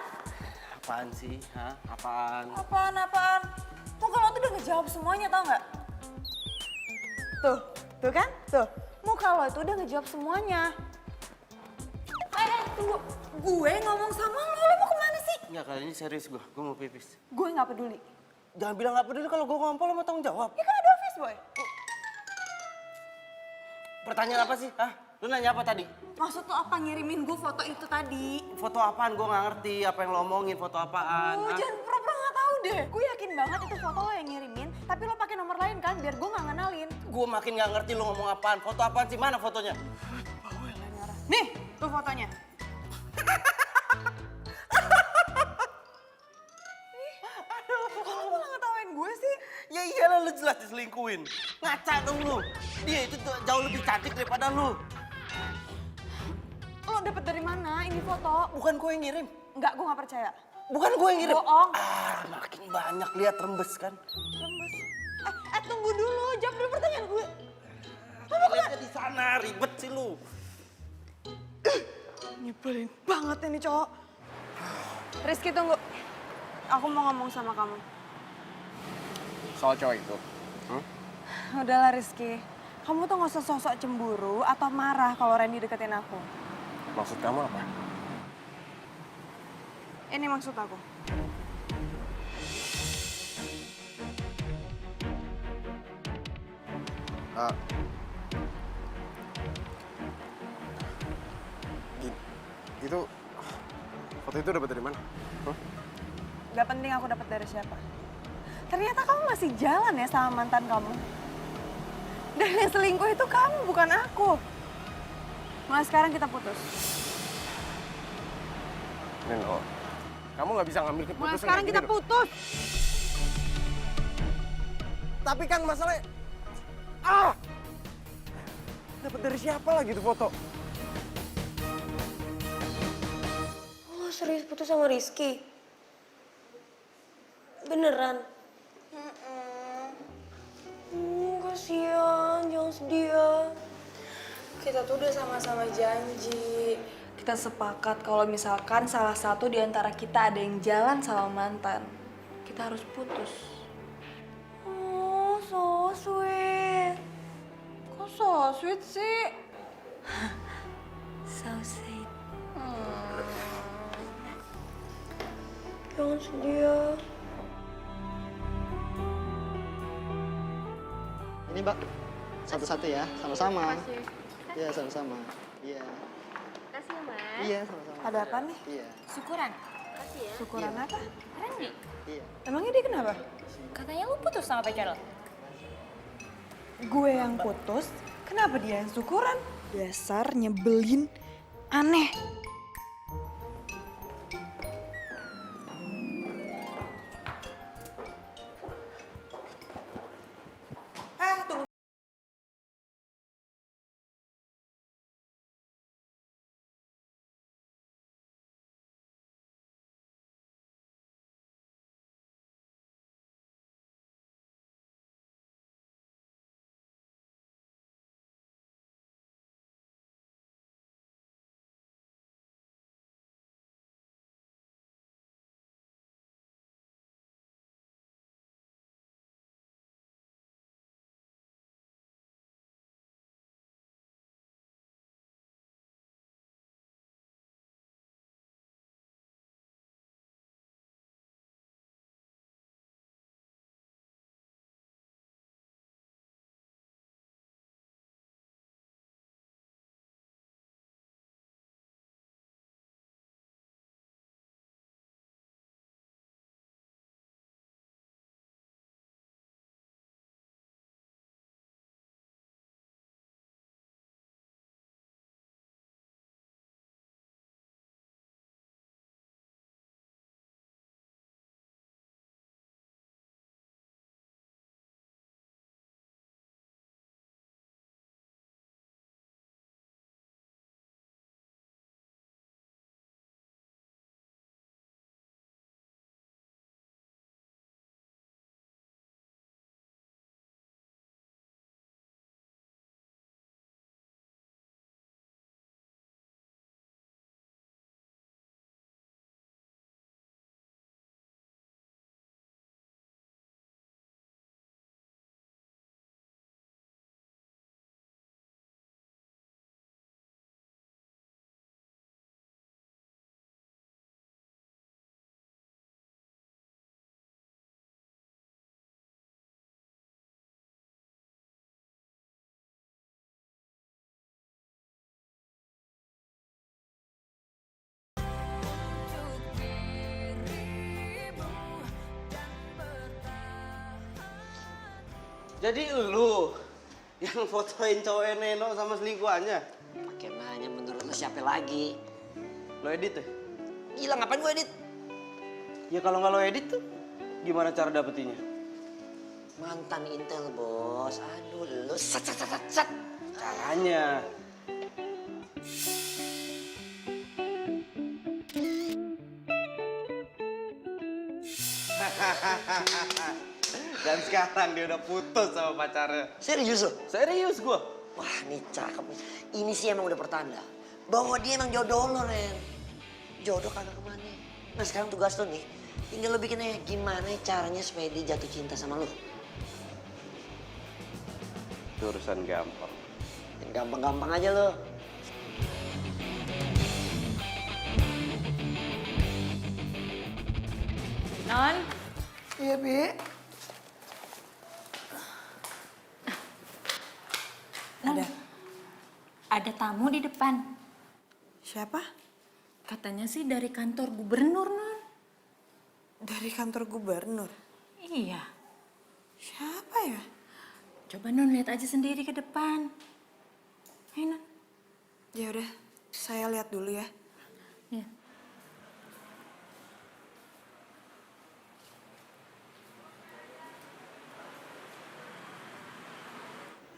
Apaan sih? Hah? Apaan? Apaan? Muka lo tuh udah ngejawab semuanya tau nggak? Tuh kan? Tuh. Muka lo itu udah ngejawab semuanya. Tunggu. Gue ngomong sama lo mau kemana sih? Enggak, kali ini serius gue mau pipis. Gue nggak peduli. Jangan bilang nggak peduli kalau gue ngompol lo mau tanggung jawab. Ya kan ada office boy. Pertanyaan apa sih? Hah? Lu nanya apa tadi? Maksud lo apa ngirimin gue foto itu tadi? Foto apaan? Gue nggak ngerti apa yang lo omongin, foto apaan. Oh, Hah? jangan pura-pura nggak tahu deh. Gue yakin banget itu foto lo yang ngirimin, tapi lo pakai nomor lain kan biar gue nggak ngenalin. Gue makin nggak ngerti lo ngomong apaan. Foto apaan sih? Mana fotonya? Nih, tuh fotonya. Kok lo malah ngetawain gue sih? Ya iyalah lu jelas diselingkuhin. Ngaca dong lu. Dia itu jauh lebih cantik daripada lu. Lo dapet dari mana ini foto? Bukan gue yang ngirim. Enggak, gue nggak percaya. Bukan gue yang ngirim. Bohong. Makin banyak lihat rembes kan. Rembes. Tunggu dulu, jawab dulu pertanyaan gue. Lihatnya di sana, ribet sih lu. Nyebelin banget ini cowok. Rizky tunggu. Aku mau ngomong sama kamu. Soal cowok itu. Udahlah Rizky. Kamu tuh gak usah sosok cemburu atau marah kalau Randy deketin aku. Maksud kamu apa? Ini maksud aku. Itu foto itu dapat dari mana? Gak penting aku dapat dari siapa. Ternyata kamu masih jalan ya sama mantan kamu. Dan yang selingkuh itu kamu, bukan aku. Mulai sekarang kita putus. Nino, kamu nggak bisa ngambil keputusan. Mulai sekarang kayak kita gini loh. putus. Tapi kan masalahnya... Dapat dari siapa lagi tuh foto? Lo serius putus sama Rizky? Beneran? Kasian, jangan sedih ya. Kita tuh udah sama-sama janji. Kita sepakat kalau misalkan salah satu di antara kita ada yang jalan sama mantan. Kita harus putus. Oh, so sweet. Kok so sweet sih? So sweet. Jangan sedih ya. Ini Mbak, satu-satu ya, sama-sama. Iya, sama-sama. Iya. Kasih ya, Mas. Iya, sama-sama. Ada apa nih? Iya. Syukuran. Kasih ya. Syukuran apa? Randy, Iya. Emangnya dia kenapa? katanya lu putus sama pacar lo. Gue yang putus, kenapa dia yang syukuran? Dasar nyebelin, aneh. Jadi lu yang fotoin cowok Neno sama selingkuhannya? Pakai nanya menurut lo siapa lagi? Lo edit ya? Gila ngapain gue edit? Ya kalau nggak lo edit tuh, gimana cara dapetinnya? Mantan Intel bos. Aduh lu sat. Caranya. Dan sekarang dia udah putus sama pacarnya. Serius lo? Serius gua. Wah nih cakep nih. Ini sih emang udah pertanda bahwa dia emang jodoh lo, Ren. Jodoh kagak kemana. Nah sekarang tugas lo nih, tinggal lo bikinnya gimana caranya supaya dia jatuh cinta sama lo. Itu urusan gampang. Yang gampang-gampang aja lo. Non. Iya, Bi. Ada tamu di depan. Siapa? Katanya sih dari kantor gubernur, Non. Dari kantor gubernur? Iya. Siapa ya? Coba Non lihat aja sendiri ke depan. Ayo, Non. Ya udah, saya lihat dulu ya. Ya.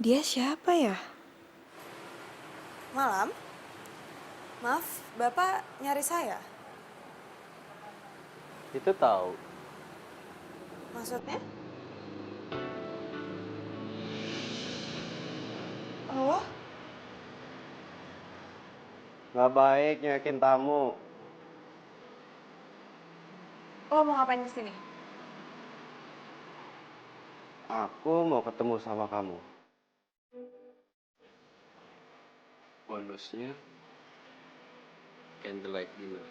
Dia siapa ya? Malam? Maaf, Bapak nyari saya? Itu tahu. Maksudnya? Oh, Nggak baik nyakin tamu. lo mau ngapain di sini? Aku mau ketemu sama kamu. Bonusnya candlelight dinner.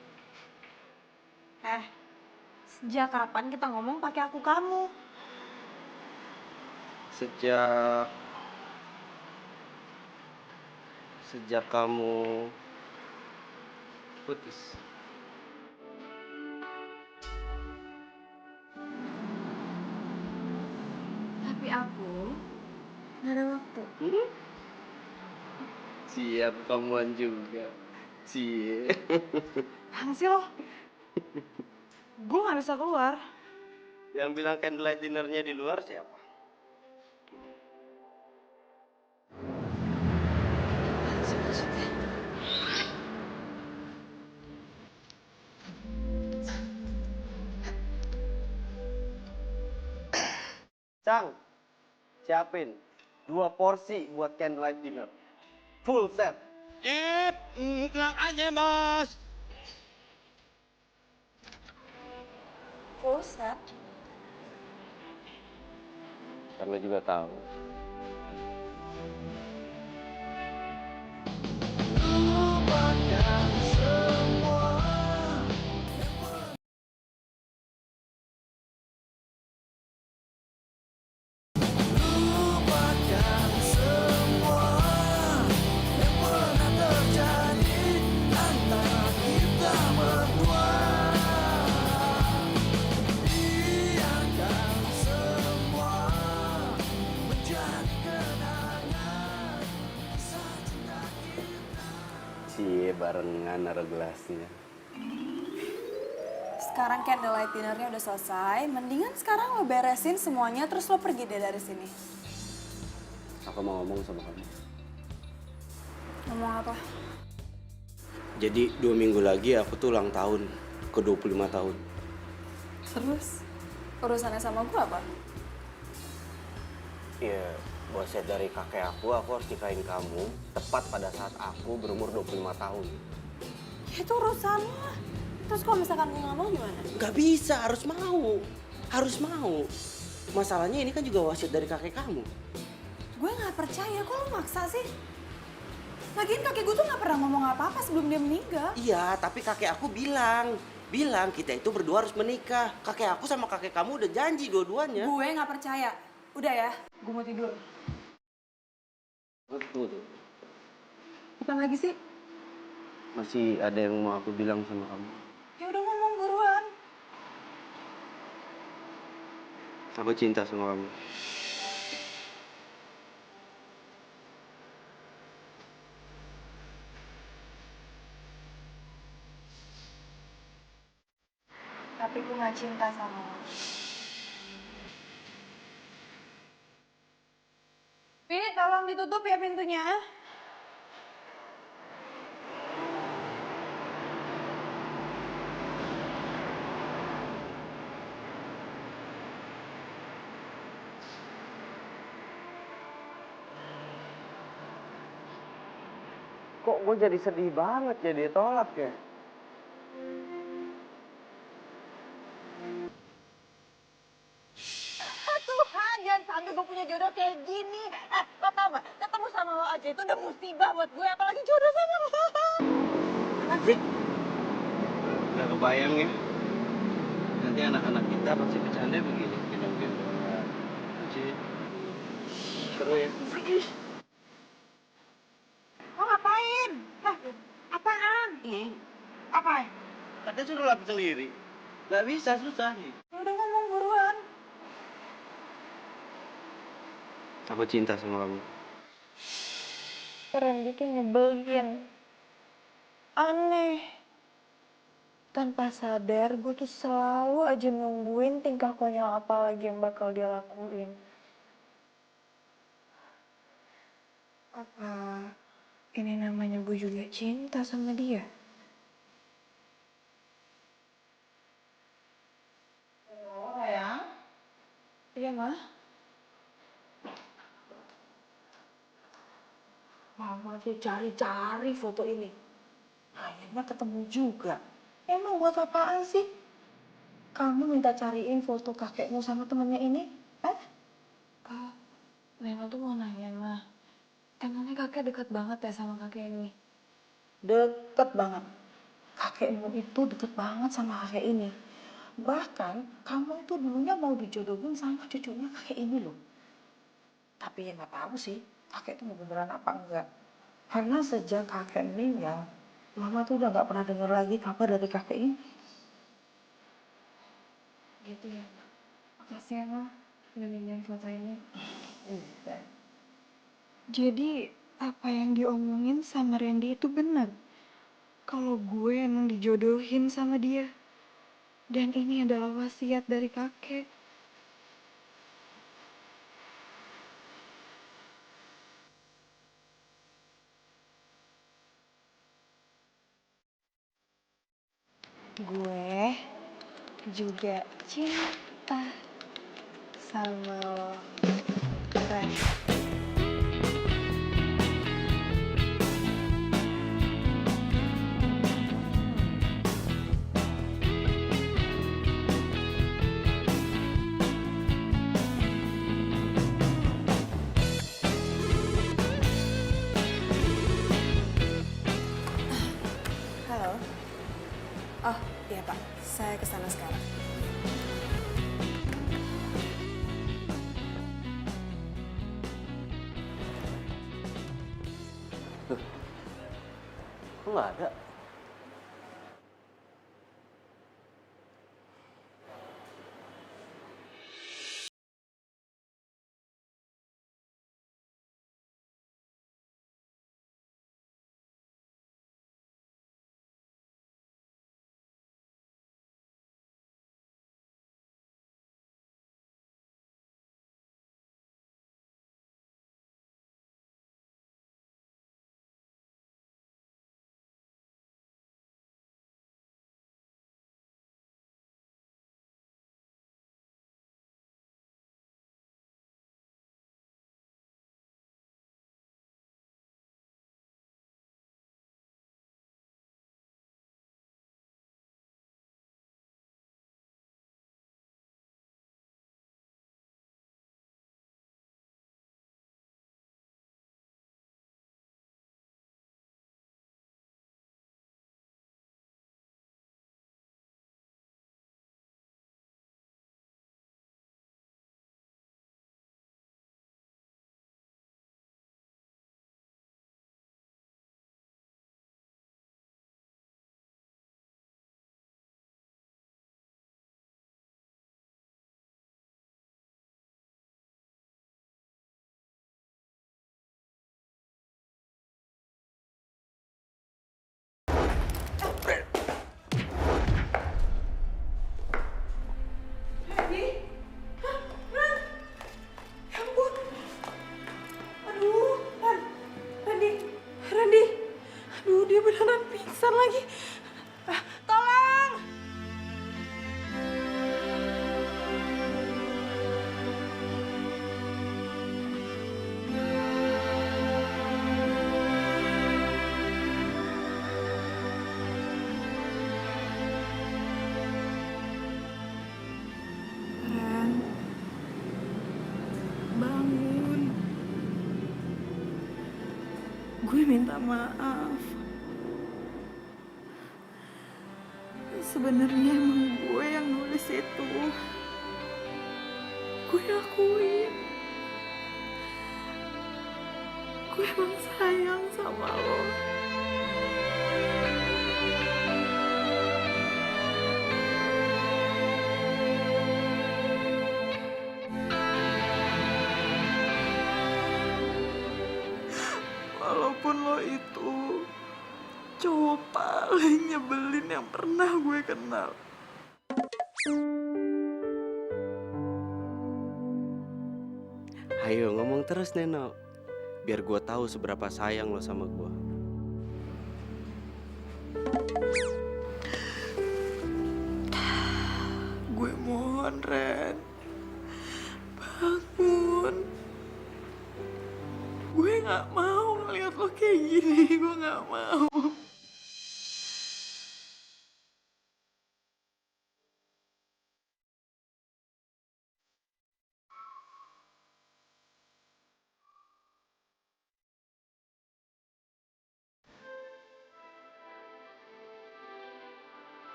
Sejak kapan kita ngomong pakai aku kamu? Sejak kamu putus. Tapi aku nggak ada waktu. Siap kamuan juga. Cie. Apaan sih lo? Gue nggak bisa keluar. Yang bilang candlelight dinnernya di luar siapa? Cang, siapin 2 porsi buat candlelight dinner. Full set. Tenang aja, Bos. Full set? Kan lo juga tahu. Lupakan semua. Lupakan semua yang pernah terjadi antara kita berdua. Biarkan semua menjadi kenangan kisah cinta kita. Cie, barengan naruh gelasnya. Sekarang candlelight dinnernya udah selesai. Mendingan sekarang lo beresin semuanya terus lo pergi deh dari sini. Aku mau ngomong sama kamu. Ngomong apa? Jadi 2 minggu lagi aku tuh ulang tahun ke 25 tahun. Terus? Urusannya sama gue apa? Iya, bosnya dari kakek aku harus nikahin kamu tepat pada saat aku berumur 25 tahun. Ya itu urusan lo. Terus kalau misalkan gue nggak mau gimana? Gak bisa, harus mau. Harus mau. Masalahnya ini kan juga wasiat dari kakek kamu. Gue nggak percaya, kok lo maksa sih? Lagian kakek gue tuh nggak pernah ngomong apa-apa sebelum dia meninggal. Iya, tapi kakek aku bilang kita itu berdua harus menikah. Kakek aku sama kakek kamu udah janji dua-duanya. Gue nggak percaya. Udah ya, gue mau tidur. Betul. Apa lagi sih? Masih ada yang mau aku bilang sama kamu. Ya udah ngomong buruan. Aku cinta sama kamu. tapi gue gak cinta sama lo. Pi, tolong ditutup ya pintunya. Kok gue jadi sedih banget ya dia tolak ya? Tuhan, jangan sampai gue punya jodoh kayak gini. Lo tau gak, ketemu sama lo aja itu udah musibah buat gue, apalagi jodoh sama lo. Nggak kebayang ya. Nanti anak-anak kita pasti bercanda begini. Gendong-gendongan. Anjir. Seru ya. Lo ngapain? Hah? Apaan? Apa? Katanya suruh lapis sendiri. Nggak bisa, susah nih. Udah ngomong buruan. Aku cinta sama kamu. Randy tuh nyebelin. Aneh. Tanpa sadar, gue tuh selalu aja nungguin tingkah konyol apa lagi yang bakal dia lakuin. Apa ini namanya gue juga cinta sama dia? Oh, ya? Iya, Ma. Mama tuh cari-cari foto ini. Akhirnya ketemu juga. Emang buat apaan sih? Kamu minta cariin foto kakekmu sama temennya ini? Kak, Lena tuh mau nanya, Ma. Emangnya kakek deket banget ya sama kakek ini? Deket banget. Kakekmu itu deket banget sama kakek ini. Bahkan, kamu itu dulunya mau dijodohin sama cucunya kakek ini loh. Tapi ya nggak tahu sih, kakek itu mau beneran apa enggak. Karena sejak kakek meninggal, Mama tuh udah nggak pernah dengar lagi kabar dari kakek ini. Gitu ya, makasih ya, Ma, udah pinjam foto ini. Jadi, apa yang diomongin sama Randy itu benar. Kalau gue emang dijodohin sama dia. Dan ini adalah wasiat dari kakek. Gue juga cinta sama lo, Ren. Halo. Oh, iya Pak. Saya kesana sekarang. Kok nggak ada? minta maaf. Sebenarnya emang gue yang nulis itu. Gue akuin. Gue emang sayang sama lo. Walaupun lo itu cowok paling nyebelin yang pernah gue kenal. Ayo ngomong terus Neno, biar gue tahu seberapa sayang lo sama gue. Gue mohon, Ren. Bangun. Gue gak mau ngeliat lo kayak gini. Gue gak mau.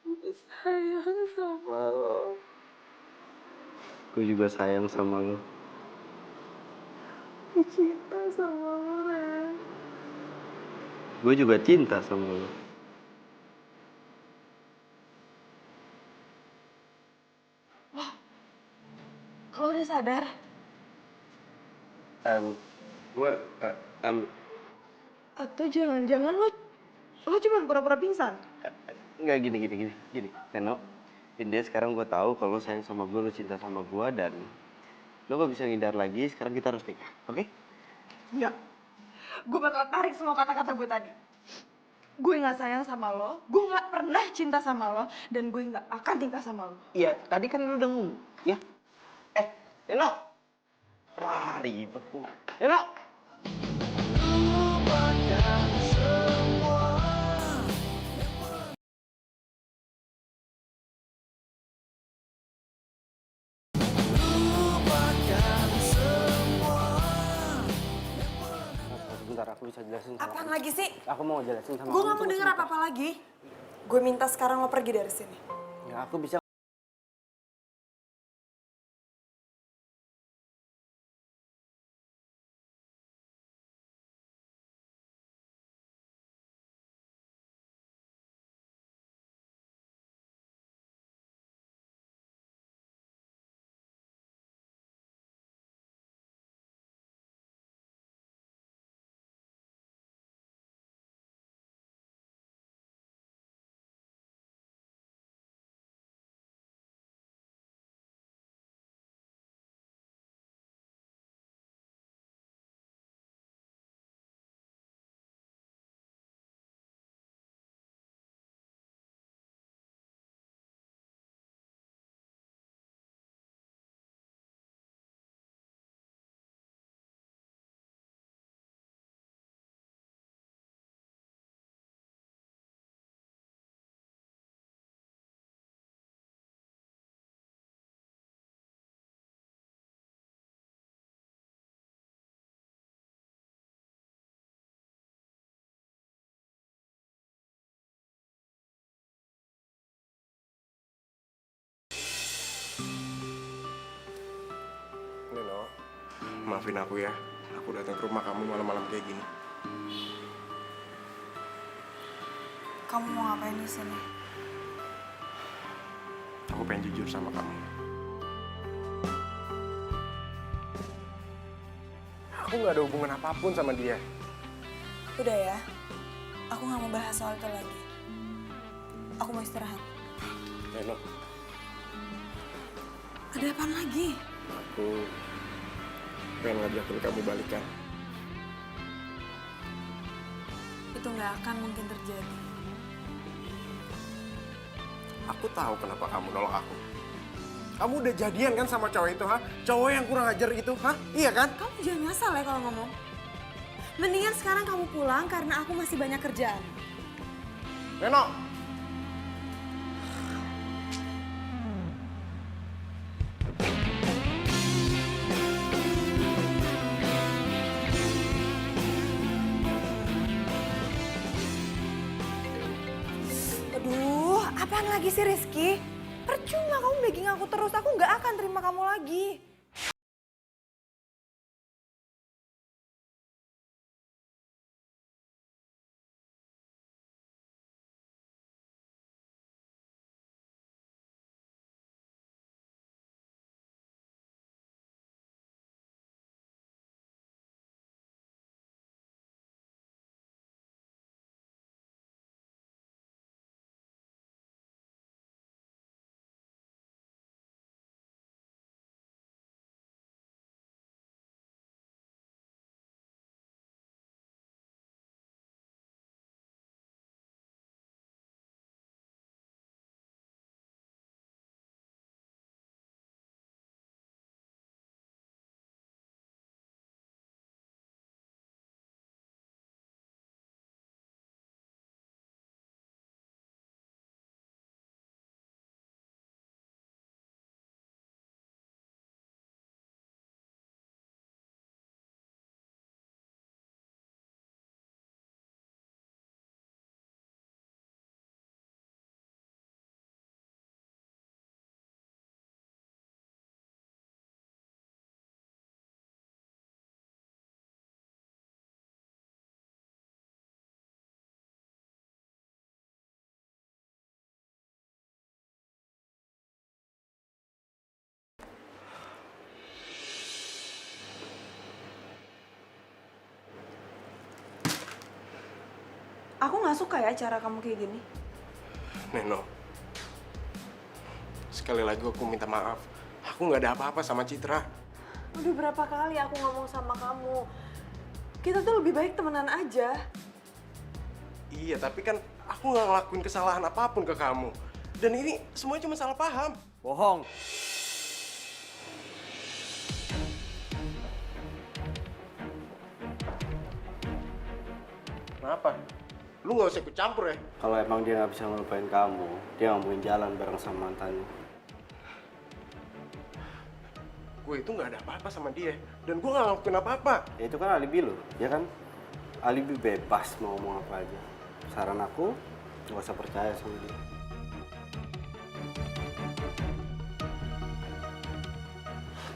Gue sayang sama lo. Gue juga sayang sama lo. Gue cinta sama lo, Ren. Gue juga cinta sama lo. Lo udah sadar? Gue Atau jangan-jangan lo cuma pura-pura pingsan? nggak gini. Neno, India sekarang gue tahu kalau lo sayang sama gue, lo cinta sama gue dan lo gak bisa ngindar lagi. Sekarang kita harus nikah, oke? Enggak. Gue bakal tarik semua kata-kata gue tadi. Gue gak sayang sama lo, gue gak pernah cinta sama lo, dan gue gak akan nikah sama lo. Iya, tadi kan lo udah ngomong, ya? Neno! Wah, ribet tuh. Neno! Bentar, aku bisa jelasin sama Apaan kamu. lagi sih? Aku mau jelasin sama Gue kamu. gak mau denger apa-apa lagi. Gue minta sekarang lo pergi dari sini. Ya, aku bisa. Nino, maafin aku ya. Aku datang ke rumah kamu malam-malam kayak gini. Kamu mau ngapain di sini? Aku pengen jujur sama kamu. Aku nggak ada hubungan apapun sama dia. Udah ya, aku gak mau bahas soal itu lagi. Aku mau istirahat. Nino, Ada apaan lagi? aku pengen ngajakin kamu balikan. Itu gak akan mungkin terjadi. Aku tahu kenapa kamu nolak aku. Kamu udah jadian kan sama cowok itu, ha? Cowok yang kurang ajar itu, ha? Iya kan? Kamu jangan ngasal ya kalau ngomong. Mendingan sekarang kamu pulang karena aku masih banyak kerjaan. Neno! Apaan lagi sih Rizky? Percuma kamu begging aku terus, aku nggak akan terima kamu lagi. Aku nggak suka ya cara kamu kayak gini. Neno, sekali lagi aku minta maaf. Aku nggak ada apa-apa sama Citra. Udah berapa kali aku ngomong sama kamu. Kita tuh lebih baik temenan aja. Iya, tapi kan aku nggak ngelakuin kesalahan apapun ke kamu. Dan ini semuanya cuma salah paham. Bohong. Kenapa? Lu nggak usah ikut campur ya. Kalau emang dia nggak bisa ngelupain kamu, dia nggak mungkin jalan bareng sama mantannya. Gue itu nggak ada apa-apa sama dia. Dan gue nggak ngelakuin apa-apa. Ya itu kan alibi lo, ya kan? Alibi bebas mau ngomong apa aja. Saran aku, nggak usah percaya sama dia.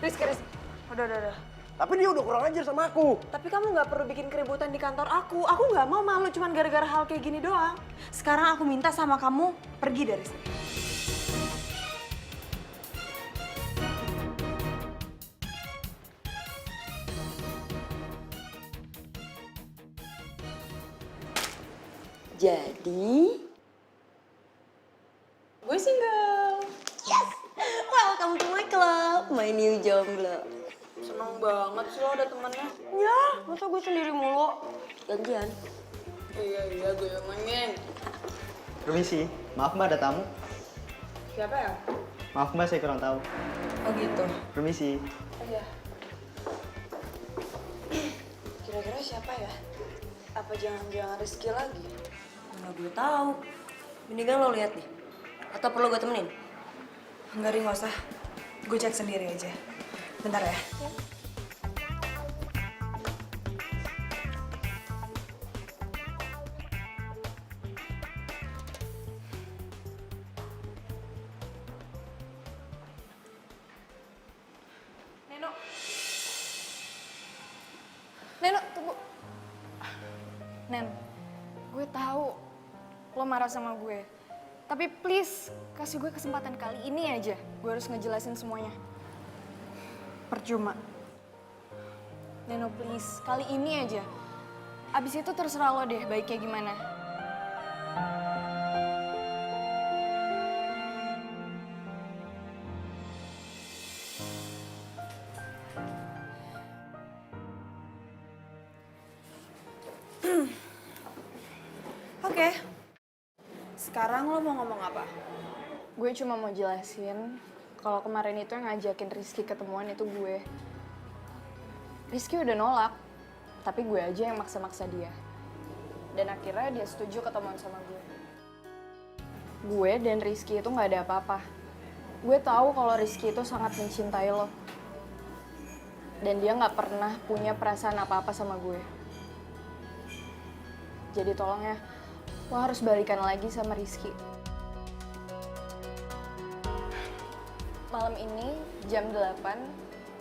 Rizky, udah. Tapi dia udah kurang ajar sama aku. Tapi kamu nggak perlu bikin keributan di kantor aku. Aku nggak mau malu cuman gara-gara hal kayak gini doang. Sekarang aku minta sama kamu pergi dari sini. Jadi, gue single. Yes! Welcome to my club, my new jomblo. Seneng banget sih lo ada temennya. Ya, masa gue sendiri mulu? Gantian. Iya, gue yang main. Permisi, maaf mbak ada tamu. Siapa ya? Maaf mbak saya kurang tahu. Oh gitu. Permisi. Iya. Kira-kira siapa ya? Apa jangan-jangan Rizky lagi? Mana gue tahu. Mendingan lo lihat deh. Atau perlu gue temenin? Enggak, nggak usah. Gue cek sendiri aja. Bentar ya. Neno, tunggu. Nen, gue tahu lo marah sama gue. Tapi please, kasih gue kesempatan kali ini aja. Gue harus ngejelasin semuanya. Percuma. Neno, please, kali ini aja. Abis itu terserah lo deh baiknya gimana. Oke. Sekarang lo mau ngomong apa? Gue cuma mau jelasin kalau kemarin itu yang ngajakin Rizky ketemuan itu gue. Rizky udah nolak, tapi gue aja yang maksa-maksa dia. Dan akhirnya dia setuju ketemuan sama gue. Gue dan Rizky itu nggak ada apa-apa. Gue tahu kalau Rizky itu sangat mencintai lo. Dan dia nggak pernah punya perasaan apa-apa sama gue. Jadi tolong ya, lo harus balikan lagi sama Rizky. Malam ini jam 8,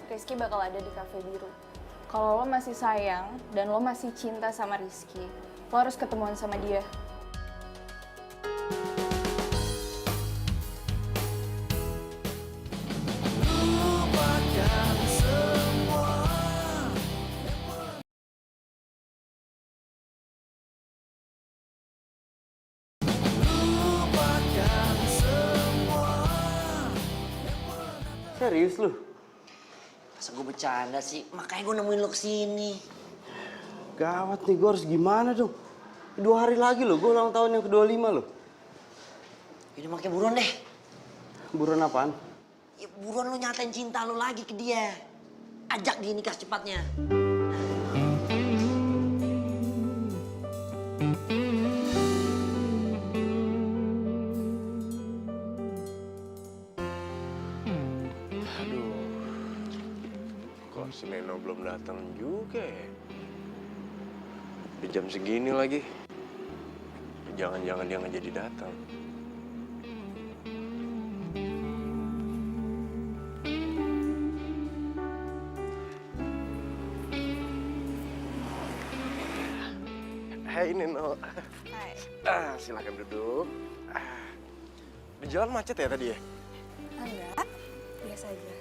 Rizky bakal ada di Cafe Biru. Kalau lo masih sayang dan lo masih cinta sama Rizky, lo harus ketemuan sama dia. Lupakan semua. Lupakan semua. Serius lu? Masa gue bercanda sih? Makanya gue nemuin lo kesini. Gawat nih, gue harus gimana dong? 2 hari lagi loh, gue ulang tahun yang ke-25 loh. Ini makanya buruan deh. Buruan apaan? Ya, buruan lo nyatain cinta lo lagi ke dia. Ajak dia nikah secepatnya. Aduh, kok si Neno belum datang juga ya? Di jam segini lagi. Jangan-jangan dia nggak jadi datang. Hai Neno. Hai. Silakan duduk. Di jalan macet ya tadi ya? Enggak, biasa aja.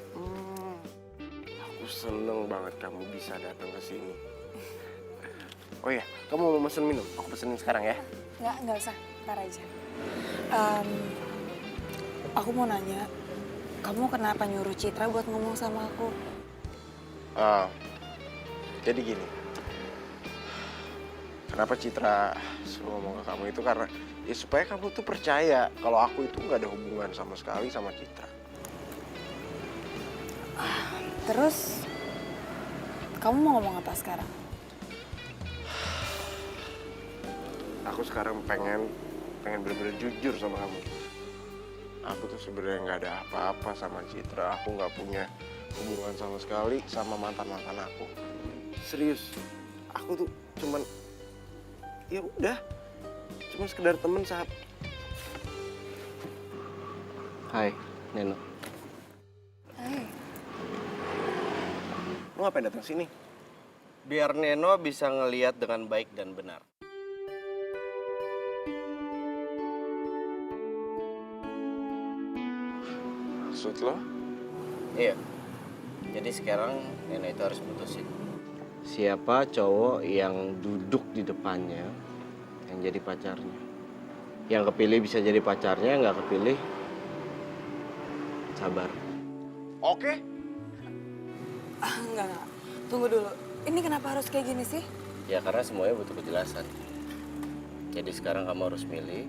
Aku seneng banget kamu bisa datang ke sini. Oh iya, kamu mau pesen minum? Aku pesenin sekarang ya. Enggak usah, ntar aja. Aku mau nanya, kamu kenapa nyuruh Citra buat ngomong sama aku? Jadi gini, kenapa Citra suruh ngomong ke kamu itu karena ya supaya kamu tuh percaya kalau aku itu nggak ada hubungan sama sekali sama Citra. Terus, kamu mau ngomong apa sekarang? Aku sekarang pengen bener-bener jujur sama kamu. Aku tuh sebenarnya nggak ada apa-apa sama Citra. Aku nggak punya hubungan sama sekali sama mantan-mantan aku. Serius, aku tuh cuman ya udah, cuma sekedar temen saat. Hai, Neno. Hai. Lu ngapain datang sini? Biar Neno bisa ngelihat dengan baik dan benar. Maksud lo? Iya. Jadi sekarang Neno itu harus putusin. Siapa cowok yang duduk di depannya yang jadi pacarnya. Yang kepilih bisa jadi pacarnya, nggak kepilih sabar. Oke. Enggak. Tunggu dulu. Ini kenapa harus kayak gini sih? Ya karena semuanya butuh kejelasan. Jadi sekarang kamu harus milih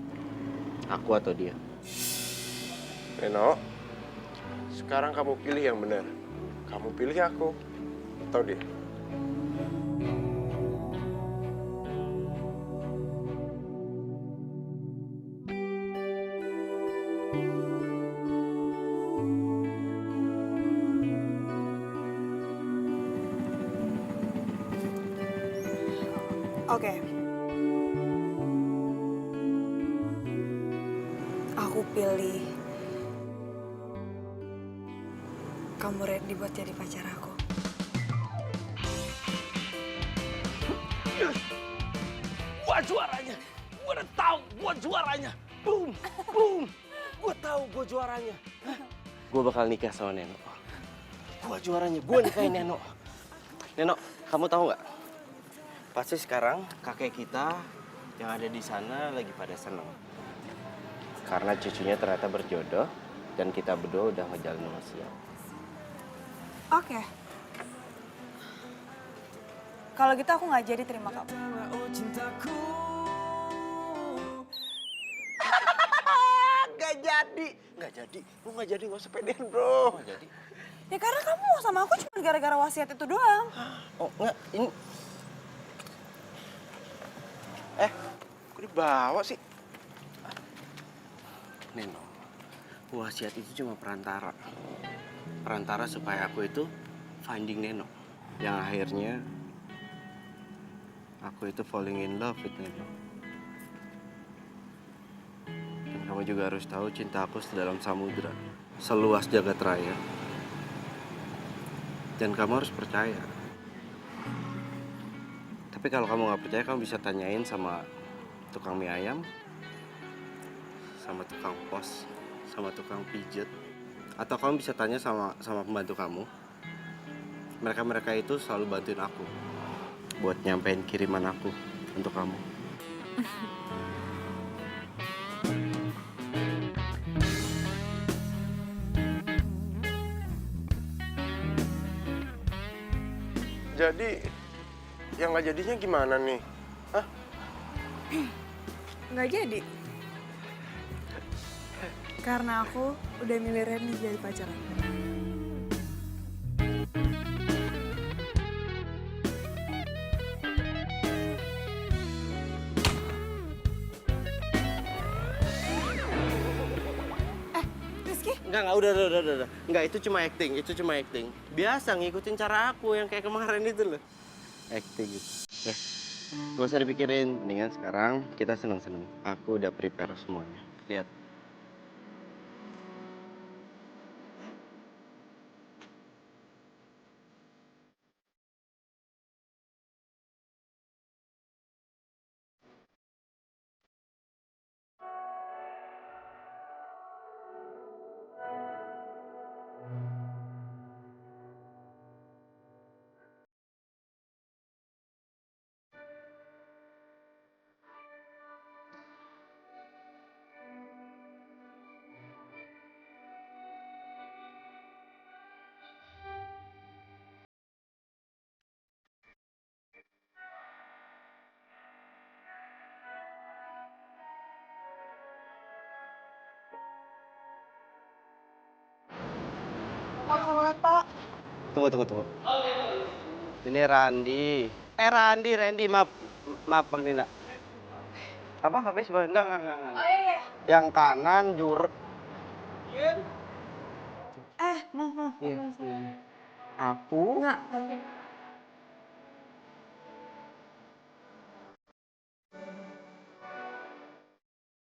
aku atau dia. Neno, sekarang kamu pilih yang benar. Kamu pilih aku atau dia? Oke. Aku pilih kamu ready buat jadi pacar aku. Gua juaranya. Gua udah tahu gua juaranya. Boom, boom. Gua tahu gua juaranya. Gua bakal nikah sama Neno. Gua juaranya. Gua nikahin Neno. Neno, kamu tahu nggak? Pasti sekarang kakek kita yang ada di sana lagi pada seneng. Karena cucunya ternyata berjodoh dan kita berdua udah ngejalin wasiat. Oke. Kalau gitu aku nggak jadi terima kamu. Nggak jadi. Lu nggak jadi, nggak usah pedean, bro. Nggak jadi. Ya karena kamu mau sama aku cuma gara-gara wasiat itu doang. Oh, enggak. Ini Kok dibawa sih? Neno, wasiat itu cuma perantara. Perantara supaya aku itu finding Neno. Yang akhirnya aku itu falling in love with Neno. Dan kamu juga harus tahu cinta aku sedalam samudra. seluas jagat raya. Dan kamu harus percaya. Tapi kalau kamu nggak percaya, kamu bisa tanyain sama tukang mie ayam, sama tukang pos, sama tukang pijet. Atau kamu bisa tanya sama pembantu kamu. Mereka itu selalu bantuin aku buat nyampein kiriman aku untuk kamu. Jadi, yang nggak jadinya gimana nih? Hah? Nggak jadi. Karena aku udah milih Randy jadi pacar aku. Enggak, udah. Enggak, itu cuma acting. Biasa ngikutin cara aku yang kayak kemarin itu loh. Acting gitu. Gak usah dipikirin, mendingan sekarang kita seneng-seneng. Aku udah prepare semuanya. Lihat. Pak. Tunggu. Ini Randi. Randy, maaf Bang Nina. Apa habis? Enggak. Oh iya. Yang kanan jurek. Mau. Aku? Enggak.